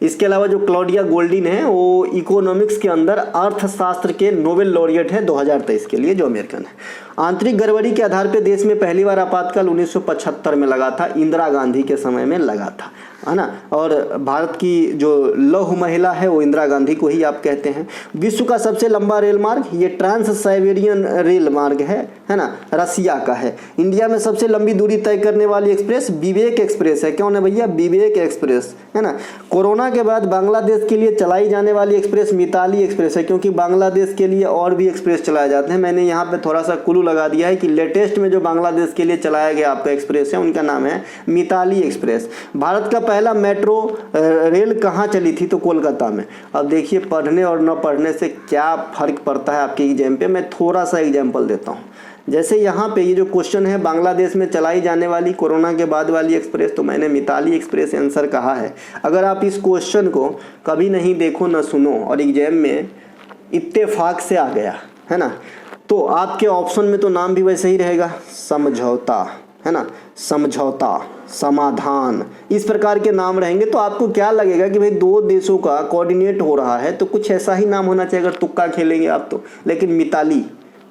इसके अलावा जो क्लॉडिया गोल्डिन है वो इकोनॉमिक्स के अंदर अर्थशास्त्र के नोबेल लॉरिएट है 2023 के लिए, जो अमेरिकन है। आंतरिक गड़बड़ी के आधार पर देश में पहली बार आपातकाल 1975 में लगा था, इंदिरा गांधी के समय में लगा था, है ना। और भारत की जो लौह महिला है वो इंदिरा गांधी को ही आप कहते हैं। विश्व का सबसे लंबा रेल मार्ग ये ट्रांस साइबेरियन रेल मार्ग है ना, रसिया का है। इंडिया में सबसे लंबी दूरी तय करने वाली एक्सप्रेस विवेक एक्सप्रेस है। कौन है भैया? विवेक एक्सप्रेस है ना। कोरोना के बाद बांग्लादेश के लिए चलाई जाने वाली एक्सप्रेस मिताली एक्सप्रेस है, क्योंकि बांग्लादेश के लिए और भी एक्सप्रेस चलाए जाते हैं। मैंने यहाँ पे थोड़ा सा क्लू लगा दिया है कि लेटेस्ट में जो बांग्लादेश के लिए चलाया गया आपका एक्सप्रेस है उनका नाम है मिताली एक्सप्रेस। भारत का पहला मेट्रो रेल कहाँ चली थी? तो कोलकाता में। अब देखिए पढ़ने और न पढ़ने से क्या फर्क पड़ता है आपके एग्जाम पे। मैं थोड़ा सा एग्जाम्पल देता हूँ। जैसे यहाँ पे ये जो क्वेश्चन है बांग्लादेश में चलाई जाने वाली कोरोना के बाद वाली एक्सप्रेस, तो मैंने मिताली एक्सप्रेस आंसर कहा है। अगर आप इस क्वेश्चन को कभी नहीं देखो न सुनो और एग्जाम में इत्तेफाक से आ गया है ना, तो आपके ऑप्शन में तो नाम भी वैसे ही रहेगा, समझौता है ना, समझौता, समाधान, इस प्रकार के नाम रहेंगे। तो आपको क्या लगेगा कि भाई 2 देशों का कोऑर्डिनेट हो रहा है तो कुछ ऐसा ही नाम होना चाहिए, अगर तुक्का खेलेंगे आप तो। लेकिन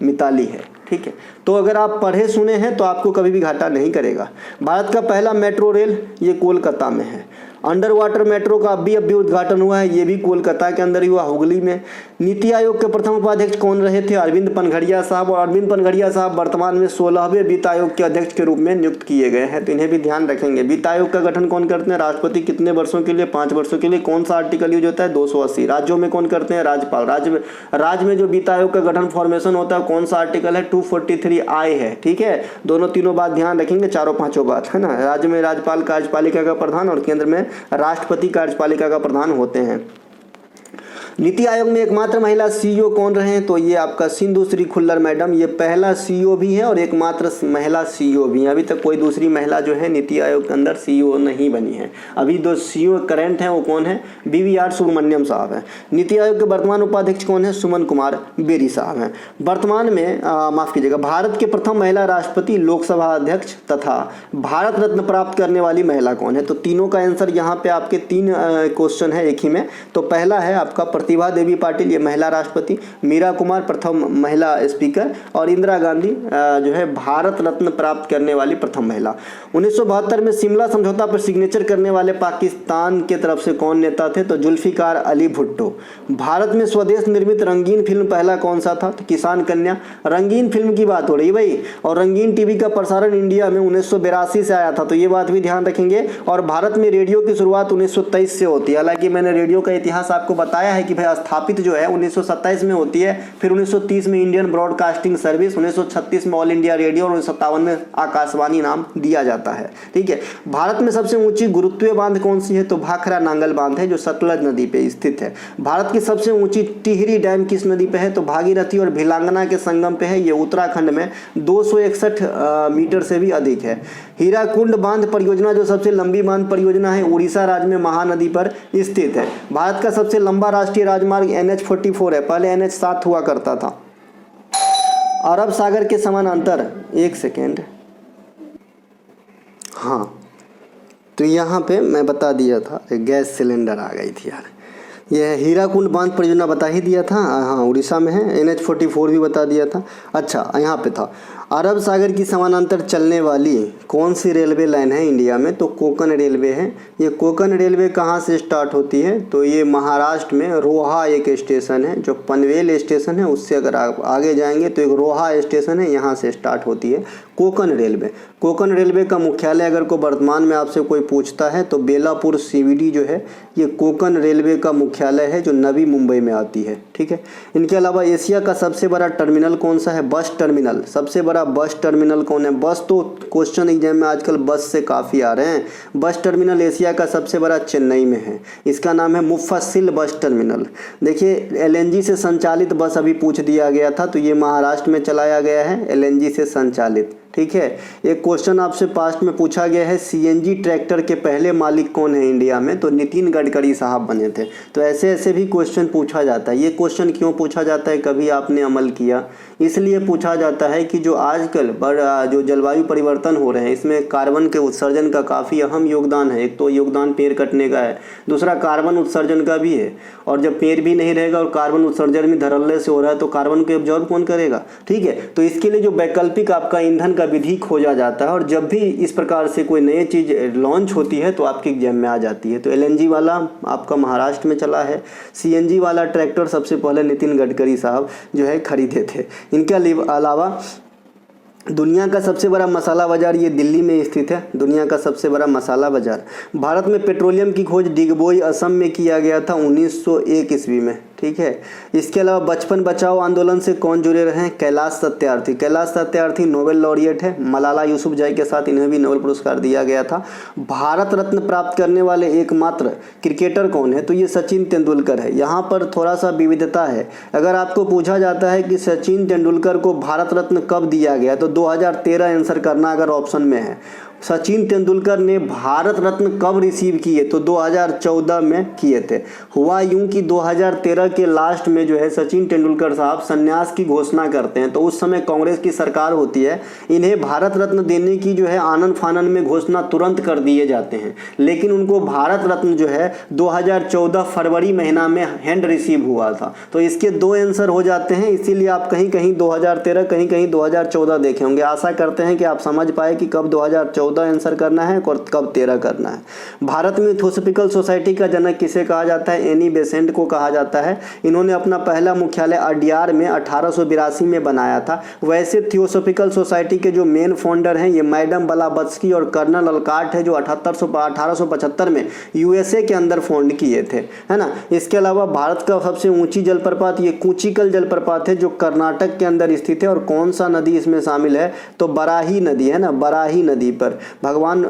मिताली है, ठीक है। तो अगर आप पढ़े सुने हैं तो आपको कभी भी घाटा नहीं करेगा। भारत का पहला मेट्रो रेल ये कोलकाता में है। अंडर वाटर मेट्रो का अभी उद्घाटन हुआ है, ये भी कोलकाता के अंदर ही हुआ, हुगली में। नीति आयोग के प्रथम उपाध्यक्ष कौन रहे थे? अरविंद पनघड़िया साहब। और अरविंद पनघड़िया साहब वर्तमान में 16वें वित्त आयोग के अध्यक्ष के रूप में नियुक्त किए गए हैं, तो इन्हें भी ध्यान रखेंगे। वित्त आयोग का गठन कौन करते हैं? राष्ट्रपति। कितने वर्षों के लिए? 5 वर्षों के लिए। कौन सा आर्टिकल यूज होता है? 280। राज्यों में कौन करते हैं? राज्यपाल। राज्य में जो वित्त आयोग का गठन फॉर्मेशन होता है कौन सा आर्टिकल है? 243I है, ठीक है। दोनों तीनों बात ध्यान रखेंगे, चारों पांचों बात है ना। राज्य में राज्यपाल कार्यपालिका का प्रधान और केंद्र में राष्ट्रपति कार्यपालिका का प्रधान होते हैं। नीति आयोग में एकमात्र महिला CEO कौन रहे हैं? तो ये आपका सिंधु श्री खुल्लर मैडम, ये पहला CEO भी है और एकमात्र महिला CEO भी है। अभी तक कोई दूसरी महिला जो है नीति आयोग के अंदर CEO नहीं बनी है। अभी 2 CEO करंट हैं, वो कौन है? BVR सुब्रमण्यम साहब हैं। नीति आयोग के वर्तमान उपाध्यक्ष कौन है? सुमन कुमार बेरी साहब हैं। वर्तमान में माफ कीजिएगा, भारत के प्रथम महिला राष्ट्रपति, लोकसभा अध्यक्ष तथा भारत रत्न प्राप्त करने वाली महिला कौन है? तो तीनों का आंसर यहाँ पे आपके 3 क्वेश्चन है एक ही में। तो पहला है आपका प्रतिभा देवी पाटिल, ये महिला राष्ट्रपति। मीरा कुमार प्रथम महिला स्पीकर और इंदिरा गांधी जो है भारत रत्न प्राप्त करने वाली प्रथम महिला। 1972 में शिमला समझौता पर सिग्नेचर करने वाले पाकिस्तान के तरफ से कौन नेता थे? तो जुल्फिकार अली भुट्टो। भारत में स्वदेश निर्मित रंगीन फिल्म पहला कौन सा था? तो किसान कन्या। रंगीन फिल्म की बात हो रही है भाई, और रंगीन टीवी का प्रसारण इंडिया में 1982 से आया था, तो ये बात भी ध्यान रखेंगे। और भारत में रेडियो की शुरुआत 1923 से होती है। हालांकि मैंने रेडियो का इतिहास आपको बताया है कि कि भाई स्थापित जो है 1927 में होती है, फिर 1930 में इंडियन ब्रॉडकास्टिंग सर्विस, 1936 में ऑल इंडिया रेडियो और 1957 में आकाशवाणी नाम दिया जाता है। ठीक है, भारत में सबसे ऊंची गुरुत्वीय बांध कौन सी है? तो भाखरा नांगल बांध है जो सतलज नदी पे स्थित है। भारत की सबसे ऊंची टिहरी डैम किस नदी पे है? तो भागीरथी और भिलांगना के संगम पे है, ये उत्तराखंड में 261 मीटर से भी अधिक है। हीराकुंड बांध परियोजना जो सबसे लंबी बांध परियोजना है, उड़ीसा राज्य में महानदी पर स्थित है। भारत का सबसे लंबा राष्ट्रीय राजमार्ग NH44 है, पहले NH7 हुआ करता था। अरब सागर के समानांतर, एक सेकेंड, हाँ तो यहाँ पे मैं बता दिया था, गैस सिलेंडर आ गई थी यार। यह हीराकुंड बांध परियोजना बता ही दिया था, हाँ उड़ीसा में है। NH44 भी बता दिया था। अच्छा यहाँ पे था, अरब सागर की समानांतर चलने वाली कौन सी रेलवे लाइन है इंडिया में? तो कोंकण रेलवे है। ये कोंकण रेलवे कहाँ से स्टार्ट होती है? तो ये महाराष्ट्र में रोहा एक स्टेशन है, जो पनवेल स्टेशन है उससे अगर आप आगे जाएंगे तो एक रोहा स्टेशन है, यहाँ से स्टार्ट होती है कोंकण रेलवे। कोंकण रेलवे का मुख्यालय अगर को वर्तमान में आपसे कोई पूछता है तो बेलापुर CVD जो है ये कोंकण रेलवे का मुख्यालय है, जो नवी मुंबई में आती है। ठीक है, इनके अलावा एशिया का सबसे बड़ा टर्मिनल कौन सा है? Bus terminal. सबसे बड़ा बस टर्मिनल कौन है? बस तो क्वेश्चन एग्जाम में आजकल बस से काफ़ी आ रहे हैं। बस टर्मिनल एशिया का सबसे बड़ा चेन्नई में है, इसका नाम है मुफस्सिल बस टर्मिनल। देखिए LNG से संचालित बस अभी पूछ दिया गया था, तो ये महाराष्ट्र में चलाया गया है LNG से संचालित। ठीक है, एक क्वेश्चन आपसे पास्ट में पूछा गया है, CNG ट्रैक्टर के पहले मालिक कौन है इंडिया में? तो नितिन गडकरी साहब बने थे। तो ऐसे ऐसे भी क्वेश्चन पूछा जाता है। ये क्वेश्चन क्यों पूछा जाता है? कभी आपने अमल किया? इसलिए पूछा जाता है कि जो आजकल जो जलवायु परिवर्तन हो रहे हैं, इसमें कार्बन के उत्सर्जन का काफ़ी अहम योगदान है। एक तो योगदान पेड़ कटने का है, दूसरा कार्बन उत्सर्जन का भी है। और जब पेड़ भी नहीं रहेगा और कार्बन उत्सर्जन भी धड़ल्ले से हो रहा है तो कार्बन को एब्जॉर्ब कौन करेगा? ठीक है, तो इसके लिए जो वैकल्पिक आपका ईंधन विधि खोजा जाता है, और जब भी इस प्रकार से कोई नई चीज़ लॉन्च होती है तो आपके एग्जाम में आ जाती है। तो LNG वाला आपका महाराष्ट्र में चला है। CNG वाला ट्रैक्टर सबसे पहले नितिन गडकरी साहब जो है खरीदे थे। इनके अलावा दुनिया का सबसे बड़ा मसाला बाजार ये दिल्ली में स्थित है। दुनिया का सबसे बड़ा मसाला बाजार। भारत में पेट्रोलियम की खोज डिगबोई असम में किया गया था 1901 ईस्वी में। ठीक है, इसके अलावा बचपन बचाओ आंदोलन से कौन जुड़े रहे हैं? कैलाश सत्यार्थी। कैलाश सत्यार्थी नोबेल लॉरिएट है। मलाला यूसुफजई के साथ इन्हें भी नोबेल पुरस्कार दिया गया था। भारत रत्न प्राप्त करने वाले एकमात्र क्रिकेटर कौन है? तो ये सचिन तेंदुलकर है। यहाँ पर थोड़ा सा विविधता है। अगर आपको पूछा जाता है कि सचिन तेंदुलकर को भारत रत्न कब दिया गया, तो 2013 आंसर करना अगर ऑप्शन में है। सचिन तेंदुलकर ने भारत रत्न कब रिसीव किए? तो 2014 में किए थे। हुआ यूं कि 2013 के लास्ट में जो है सचिन तेंदुलकर साहब संन्यास की घोषणा करते हैं। तो उस समय कांग्रेस की सरकार होती है, इन्हें भारत रत्न देने की जो है आनन फानन में घोषणा तुरंत कर दिए जाते हैं, लेकिन उनको भारत रत्न जो है 2014 फरवरी महीना में हैंड रिसीव हुआ था। तो इसके दो आंसर हो जाते हैं, इसीलिए आप कहीं कहीं 2013 कहीं कहीं 2014 देखे होंगे। आशा करते हैं कि आप समझ पाए कि कब 2014 आंसर करना है और कब 13 करना है। भारत में थियोसॉफिकल सोसाइटी का जनक किसे कहा जाता है? एनी बेसेंट को कहा जाता है। इन्होंने अपना पहला मुख्यालय अड्यार में 1882 में बनाया था। वैसे थियोसॉफिकल सोसाइटी के जो मेन फाउंडर हैं ये मैडम ब्लावत्स्की और कर्नल अल्काट है, जो 1875 में USA के अंदर फाउंड किए थे, है ना। इसके अलावा भारत का सबसे ऊंची जलप्रपात ये कूचिकल जलप्रपात है, जो कर्नाटक के अंदर स्थित है। और कौन सा नदी इसमें शामिल है? तो बराही नदी है ना। बराही नदी पर भगवान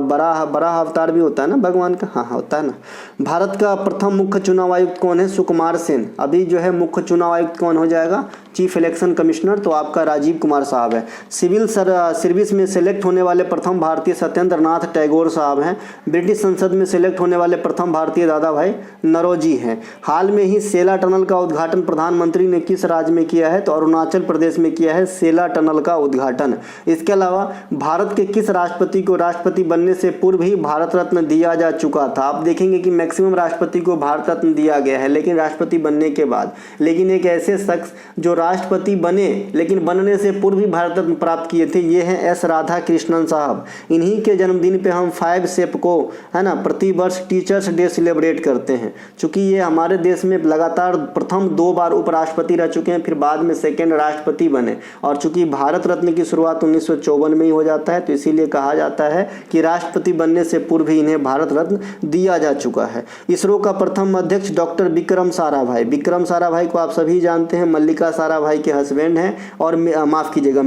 बराह अवतार भी होता है ना भगवान का, हाँ होता है ना। भारत का प्रथम मुख्य चुनाव आयुक्त कौन है? सुकुमार सेन। अभी जो है मुख्य चुनाव आयुक्त कौन हो जाएगा? चीफ इलेक्शन कमिश्नर, तो आपका राजीव कुमार साहब है। सिविल सर्विस में सिलेक्ट होने वाले प्रथम भारतीय सत्येंद्र नाथ टैगोर साहब हैं। ब्रिटिश संसद में सिलेक्ट होने वाले प्रथम भारतीय दादा भाई नौरोजी हैं। हाल में ही सेला टनल का उद्घाटन प्रधानमंत्री ने किस राज्य में किया है? तो अरुणाचल प्रदेश में किया है सेला टनल का उद्घाटन। इसके अलावा भारत के किस राष्ट्रपति को राष्ट्रपति बनने से पूर्व ही भारत रत्न दिया जा चुका था? आप देखेंगे कि मैक्सिमम राष्ट्रपति को भारत रत्न दिया गया है, लेकिन राष्ट्रपति बनने के बाद। लेकिन एक ऐसे शख्स जो राष्ट्रपति बने लेकिन बनने से पूर्व ही भारत रत्न प्राप्त किए थे, ये हैं S राधा कृष्णन साहब। इन्हीं के जन्मदिन पे हम 5 सेप को, है ना, प्रति वर्ष टीचर्स डे सेलिब्रेट करते हैं। चूंकि ये हमारे देश में लगातार प्रथम 2 बार उपराष्ट्रपति रह चुके हैं, फिर बाद में सेकेंड राष्ट्रपति बने। और चूंकि भारत रत्न की शुरुआत 1954 में ही हो जाता है, तो इसीलिए कहा कहा जाता है कि राष्ट्रपति बनने से पूर्व ही इन्हें भारत रत्न दिया जा चुका है। इसरो का प्रथम अध्यक्ष डॉक्टर विक्रम साराभाई। विक्रम साराभाई को आप सभी जानते हैं, मल्लिका साराभाई के हस्बैंड हैं, और माफ़ कीजिएगा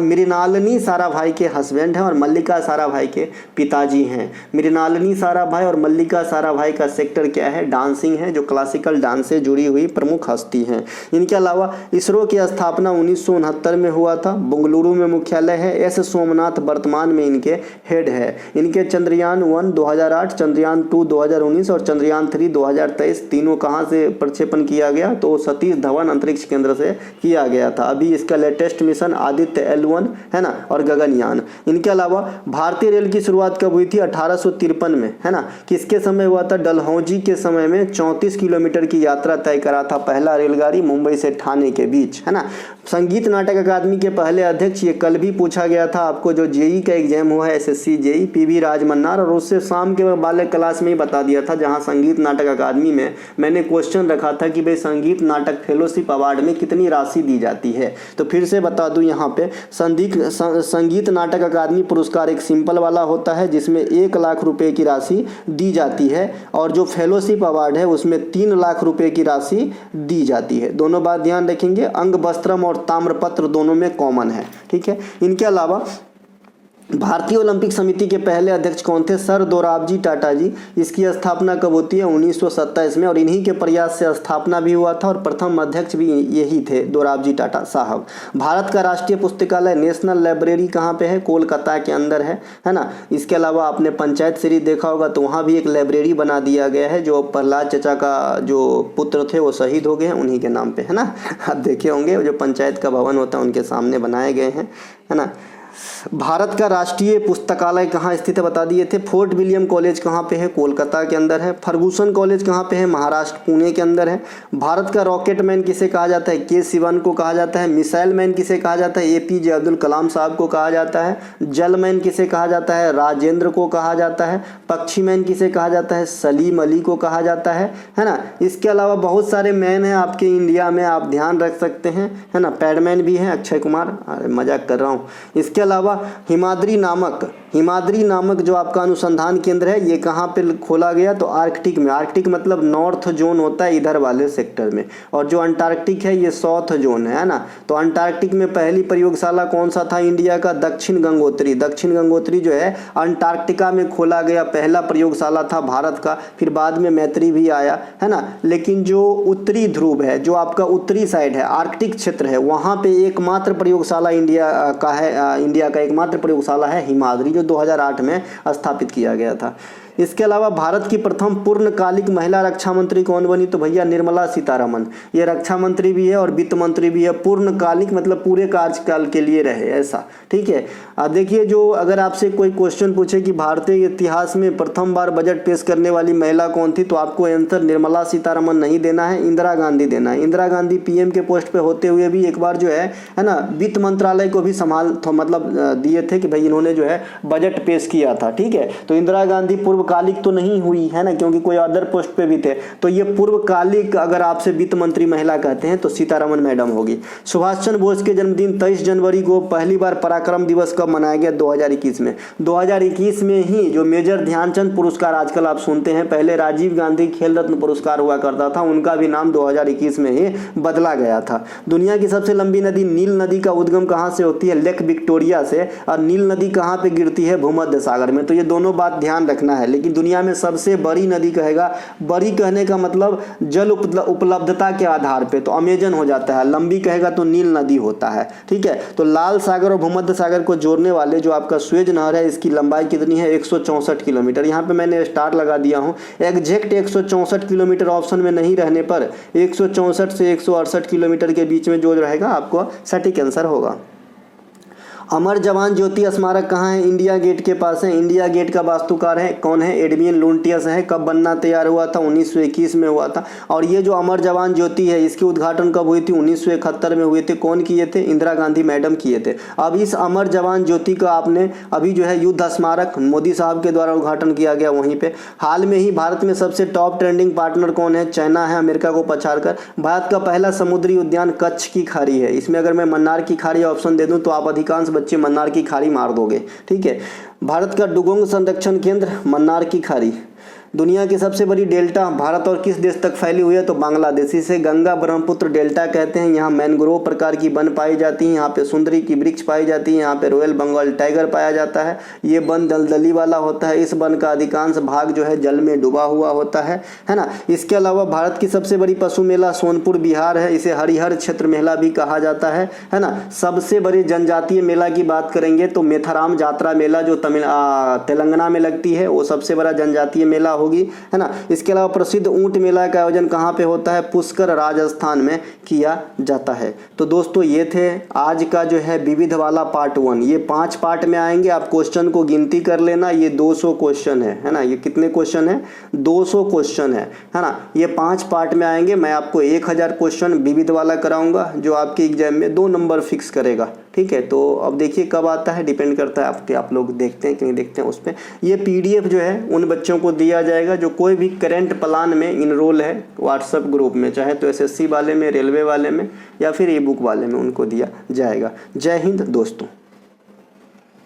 मृणालिनी साराभाई के हस्बैंड हैं और मल्लिका साराभाई के पिताजी हैं। मृणालिनी साराभाई और मल्लिका साराभाई का सेक्टर क्या है? डांसिंग है, जो क्लासिकल डांस से जुड़ी हुई प्रमुख हस्ती हैं। इनके अलावा इसरो की स्थापना 1969 में हुआ था। बेंगलुरु में मुख्यालय है। एस सोमनाथ वर्तमान में इनके हेड है। इनके चंद्रयान 1 2008, चंद्रयान 2 2019 और चंद्रयान 3 2023 तीनों कहाँ से प्रक्षेपण किया गया? तो सतीश धवन अंतरिक्ष केंद्र से किया गया था। अभी इसका लेटेस्ट मिशन आदित्य L1 है ना, और गगनयान। इनके अलावा भारतीय रेल की शुरुआत कब हुई थी? 1853 में, है ना। किसके समय हुआ था? डलहौजी के समय में 34 किलोमीटर की यात्रा तय करा था पहला रेलगाड़ी मुंबई से ठाणे के बीच, है ना। संगीत नाटक अकादमी के पहले अध्यक्ष, ये कल भी पूछा गया था आपको, जो जेई का एग्जाम हुआ है SSC जेई, PV राजमन्नार, और उससे शाम के वाले क्लास में ही बता दिया था, जहां संगीत नाटक अकादमी में मैंने क्वेश्चन रखा था कि भाई संगीत नाटक फेलोशिप अवार्ड में कितनी राशि दी जाती है। तो फिर से बता दूं यहाँ पे, संगीत नाटक अकादमी पुरस्कार एक सिंपल वाला होता है जिसमें 1 लाख रुपए की राशि दी जाती है, और जो फेलोशिप अवार्ड है उसमें 3 लाख रुपए की राशि दी जाती है। दोनों बात ध्यान रखेंगे, अंग वस्त्रम और ताम्रपत्र दोनों में कॉमन है, ठीक है। इनके अलावा भारतीय ओलंपिक समिति के पहले अध्यक्ष कौन थे? सर दोराबजी टाटा जी। इसकी स्थापना कब होती है? 1927 में, और इन्हीं के प्रयास से स्थापना भी हुआ था और प्रथम अध्यक्ष भी यही थे, दोराबजी टाटा साहब। भारत का राष्ट्रीय पुस्तकालय नेशनल लाइब्रेरी कहाँ पे है? कोलकाता के अंदर है ना। इसके अलावा आपने पंचायत सीरीज देखा होगा, तो वहाँ भी एक लाइब्रेरी बना दिया गया है, जो प्रहलाद चचा का जो पुत्र थे वो शहीद हो गए हैं, उन्हीं के नाम पे, है ना। आप देखे होंगे जो पंचायत का भवन होता है उनके सामने बनाए गए हैं, है ना। भारत का राष्ट्रीय पुस्तकालय कहाँ स्थित है? बता दिए थे। फोर्ट विलियम कॉलेज कहाँ पे है? कोलकाता के अंदर है। फर्गुसन कॉलेज कहाँ पे है? महाराष्ट्र पुणे के अंदर है। भारत का रॉकेट मैन किसे कहा जाता है? के सिवन को कहा जाता है। मिसाइल मैन किसे कहा जाता है? APJ अब्दुल कलाम साहब को कहा जाता है। जल मैन किसे कहा जाता है? राजेंद्र को कहा जाता है। पक्षी मैन किसे कहा जाता है? सलीम अली को कहा जाता है ना। इसके अलावा बहुत सारे मैन हैं आपके इंडिया में, आप ध्यान रख सकते हैं, है ना। पैडमैन भी हैं, अक्षय कुमार, मजाक कर रहा हूँ। इसके अलावा हिमाद्री नामक जो आपका अनुसंधान केंद्र है, ये कहाँ पे खोला गया? तो आर्कटिक में। आर्कटिक मतलब नॉर्थ जोन होता है इधर वाले सेक्टर में, और जो अंटार्कटिक है ये साउथ जोन है ना। तो अंटार्कटिक में पहली प्रयोगशाला कौन सा था इंडिया का? दक्षिण गंगोत्री। दक्षिण गंगोत्री जो है अंटार्कटिका में खोला गया पहला प्रयोगशाला था भारत का। फिर बाद में मैत्री भी आया, है ना। लेकिन जो उत्तरी ध्रुव है, जो आपका उत्तरी साइड है, आर्कटिक क्षेत्र है, वहाँ पे एकमात्र प्रयोगशाला इंडिया का एकमात्र प्रयोगशाला है हिमाद्री, जो 2008 में स्थापित किया गया था। इसके अलावा भारत की प्रथम पूर्णकालिक महिला रक्षा मंत्री कौन बनी? तो भैया निर्मला सीतारमन। ये रक्षा मंत्री भी है और वित्त मंत्री भी है। पूर्णकालिक मतलब पूरे कार्यकाल के लिए रहे, ऐसा, ठीक है। देखिए, जो अगर आपसे कोई क्वेश्चन पूछे कि भारतीय इतिहास में प्रथम बार बजट पेश करने वाली महिला कौन थी, तो आपको आंसर निर्मला सीतारमन नहीं देना है, इंदिरा गांधी देना है। इंदिरा गांधी PM के पोस्ट पे होते हुए भी एक बार जो है ना, वित्त मंत्रालय को भी मतलब दिए थे कि भाई इन्होंने जो है बजट पेश किया था, ठीक है। तो इंदिरा गांधी पूर्वकालिक तो नहीं हुई है ना, क्योंकि कोई अदर पोस्ट पे भी थे। तो ये पूर्वकालिक अगर आपसे वित्त मंत्री महिला कहते हैं तो सीतारमन मैडम होगी। सुभाष चंद्र बोस के जन्मदिन 23 जनवरी को पहली बार पराक्रम दिवस कब मनाया गया? 2021 में। 2021 में ही जो मेजर ध्यानचंद पुरस्कार आजकल आप सुनते हैं, पहले राजीव गांधी खेल रत्न पुरस्कार हुआ करता था, उनका भी नाम 2021 में ही बदला गया था। दुनिया की सबसे लंबी नदी नील नदी का उद्गम कहाँ से होती है? लेक विक्टोरिया से। और नील नदी कहाँ पे गिरती है? भूमध्य सागर में। तो ये दोनों बात ध्यान रखना है। लेकिन दुनिया में सबसे बड़ी नदी कहेगा, बड़ी कहने का मतलब जल उपलब्धता के आधार पे, तो अमेजन हो जाता है। लंबी कहेगा तो नील नदी होता है, ठीक है। तो लाल सागर और भूमध्य सागर को जोड़ने वाले जो आपका स्वेज नहर है, इसकी लंबाई कितनी है? 164 किलोमीटर। यहाँ पे मैंने स्टार लगा दिया हूँ। एग्जैक्ट 164 किलोमीटर ऑप्शन में नहीं रहने पर 164 से 168 किलोमीटर के बीच में जो रहेगा आपको सटीक आंसर होगा। अमर जवान ज्योति स्मारक कहाँ है? इंडिया गेट के पास है। इंडिया गेट का वास्तुकार है कौन है? एडमिन लुटियंस है। कब बनना तैयार हुआ था? 1921 में हुआ था। और ये जो अमर जवान ज्योति है, इसकी उद्घाटन कब हुई थी? 1971 में हुए थे। कौन किए थे? इंदिरा गांधी मैडम किए थे। अब इस अमर जवान ज्योति का आपने अभी जो है युद्ध स्मारक मोदी साहब के द्वारा उद्घाटन किया गया वहीं पे। हाल में ही भारत में सबसे टॉप ट्रेंडिंग पार्टनर कौन है? चाइना है, अमेरिका को पछाड़कर। भारत का पहला समुद्री उद्यान कच्छ की खाड़ी है। इसमें अगर मैं मन्नार की खाड़ी ऑप्शन दे दूं तो आप अधिकांश बच्चे मन्नार की खाड़ी मार दोगे। ठीक है, भारत का डुगोंग संरक्षण केंद्र मन्नार की खाड़ी। दुनिया की सबसे बड़ी डेल्टा भारत और किस देश तक फैली हुई है? तो बांग्लादेश। इसे गंगा ब्रह्मपुत्र डेल्टा कहते हैं। यहाँ मैंग्रोव प्रकार की वन पाई जाती है, यहाँ पे सुंदरी की वृक्ष पाई जाती है, यहाँ पे रॉयल बंगाल टाइगर पाया जाता है। ये वन दलदली वाला होता है। इस वन का अधिकांश भाग जो है जल में डूबा हुआ होता है ना। इसके अलावा भारत की सबसे बड़ी पशु मेला सोनपुर बिहार है। इसे हरिहर क्षेत्र मेला भी कहा जाता है ना। सबसे बड़े जनजातीय मेला की बात करेंगे तो मेथाराम जात्रा मेला जो तेलंगाना में लगती है, वो सबसे बड़ा जनजातीय मेला होगी, है ना। इसके अलावा प्रसिद्ध ऊंट मेला का आयोजन कहाँ पे होता है? पुष्कर राजस्थान में किया जाता है। तो दोस्तों ये थे आज का जो है विविध वाला पार्ट 1। ये 5 पार्ट में आएंगे, आप क्वेश्चन को गिनती कर लेना। ये 200 क्वेश्चन है ना। ये कितने क्वेश्चन है? 200 क्वेश्चन है ना। ये 5 पार्ट में आएंगे। मैं आपको 1000 क्वेश्चन विविध वाला कराऊंगा जो आपके एग्जाम में 2 नंबर फिक्स करेगा। ठीक है, तो अब देखिए कब आता है, डिपेंड करता है आप लोग देखते हैं कि नहीं देखते हैं उस पर। ये PDF जो है उन बच्चों को दिया जाएगा जो कोई भी करेंट प्लान में इनरोल है व्हाट्सएप ग्रुप में, चाहे तो SSC वाले में, रेलवे वाले में या फिर ई बुक वाले में, उनको दिया जाएगा। जय हिंद दोस्तों।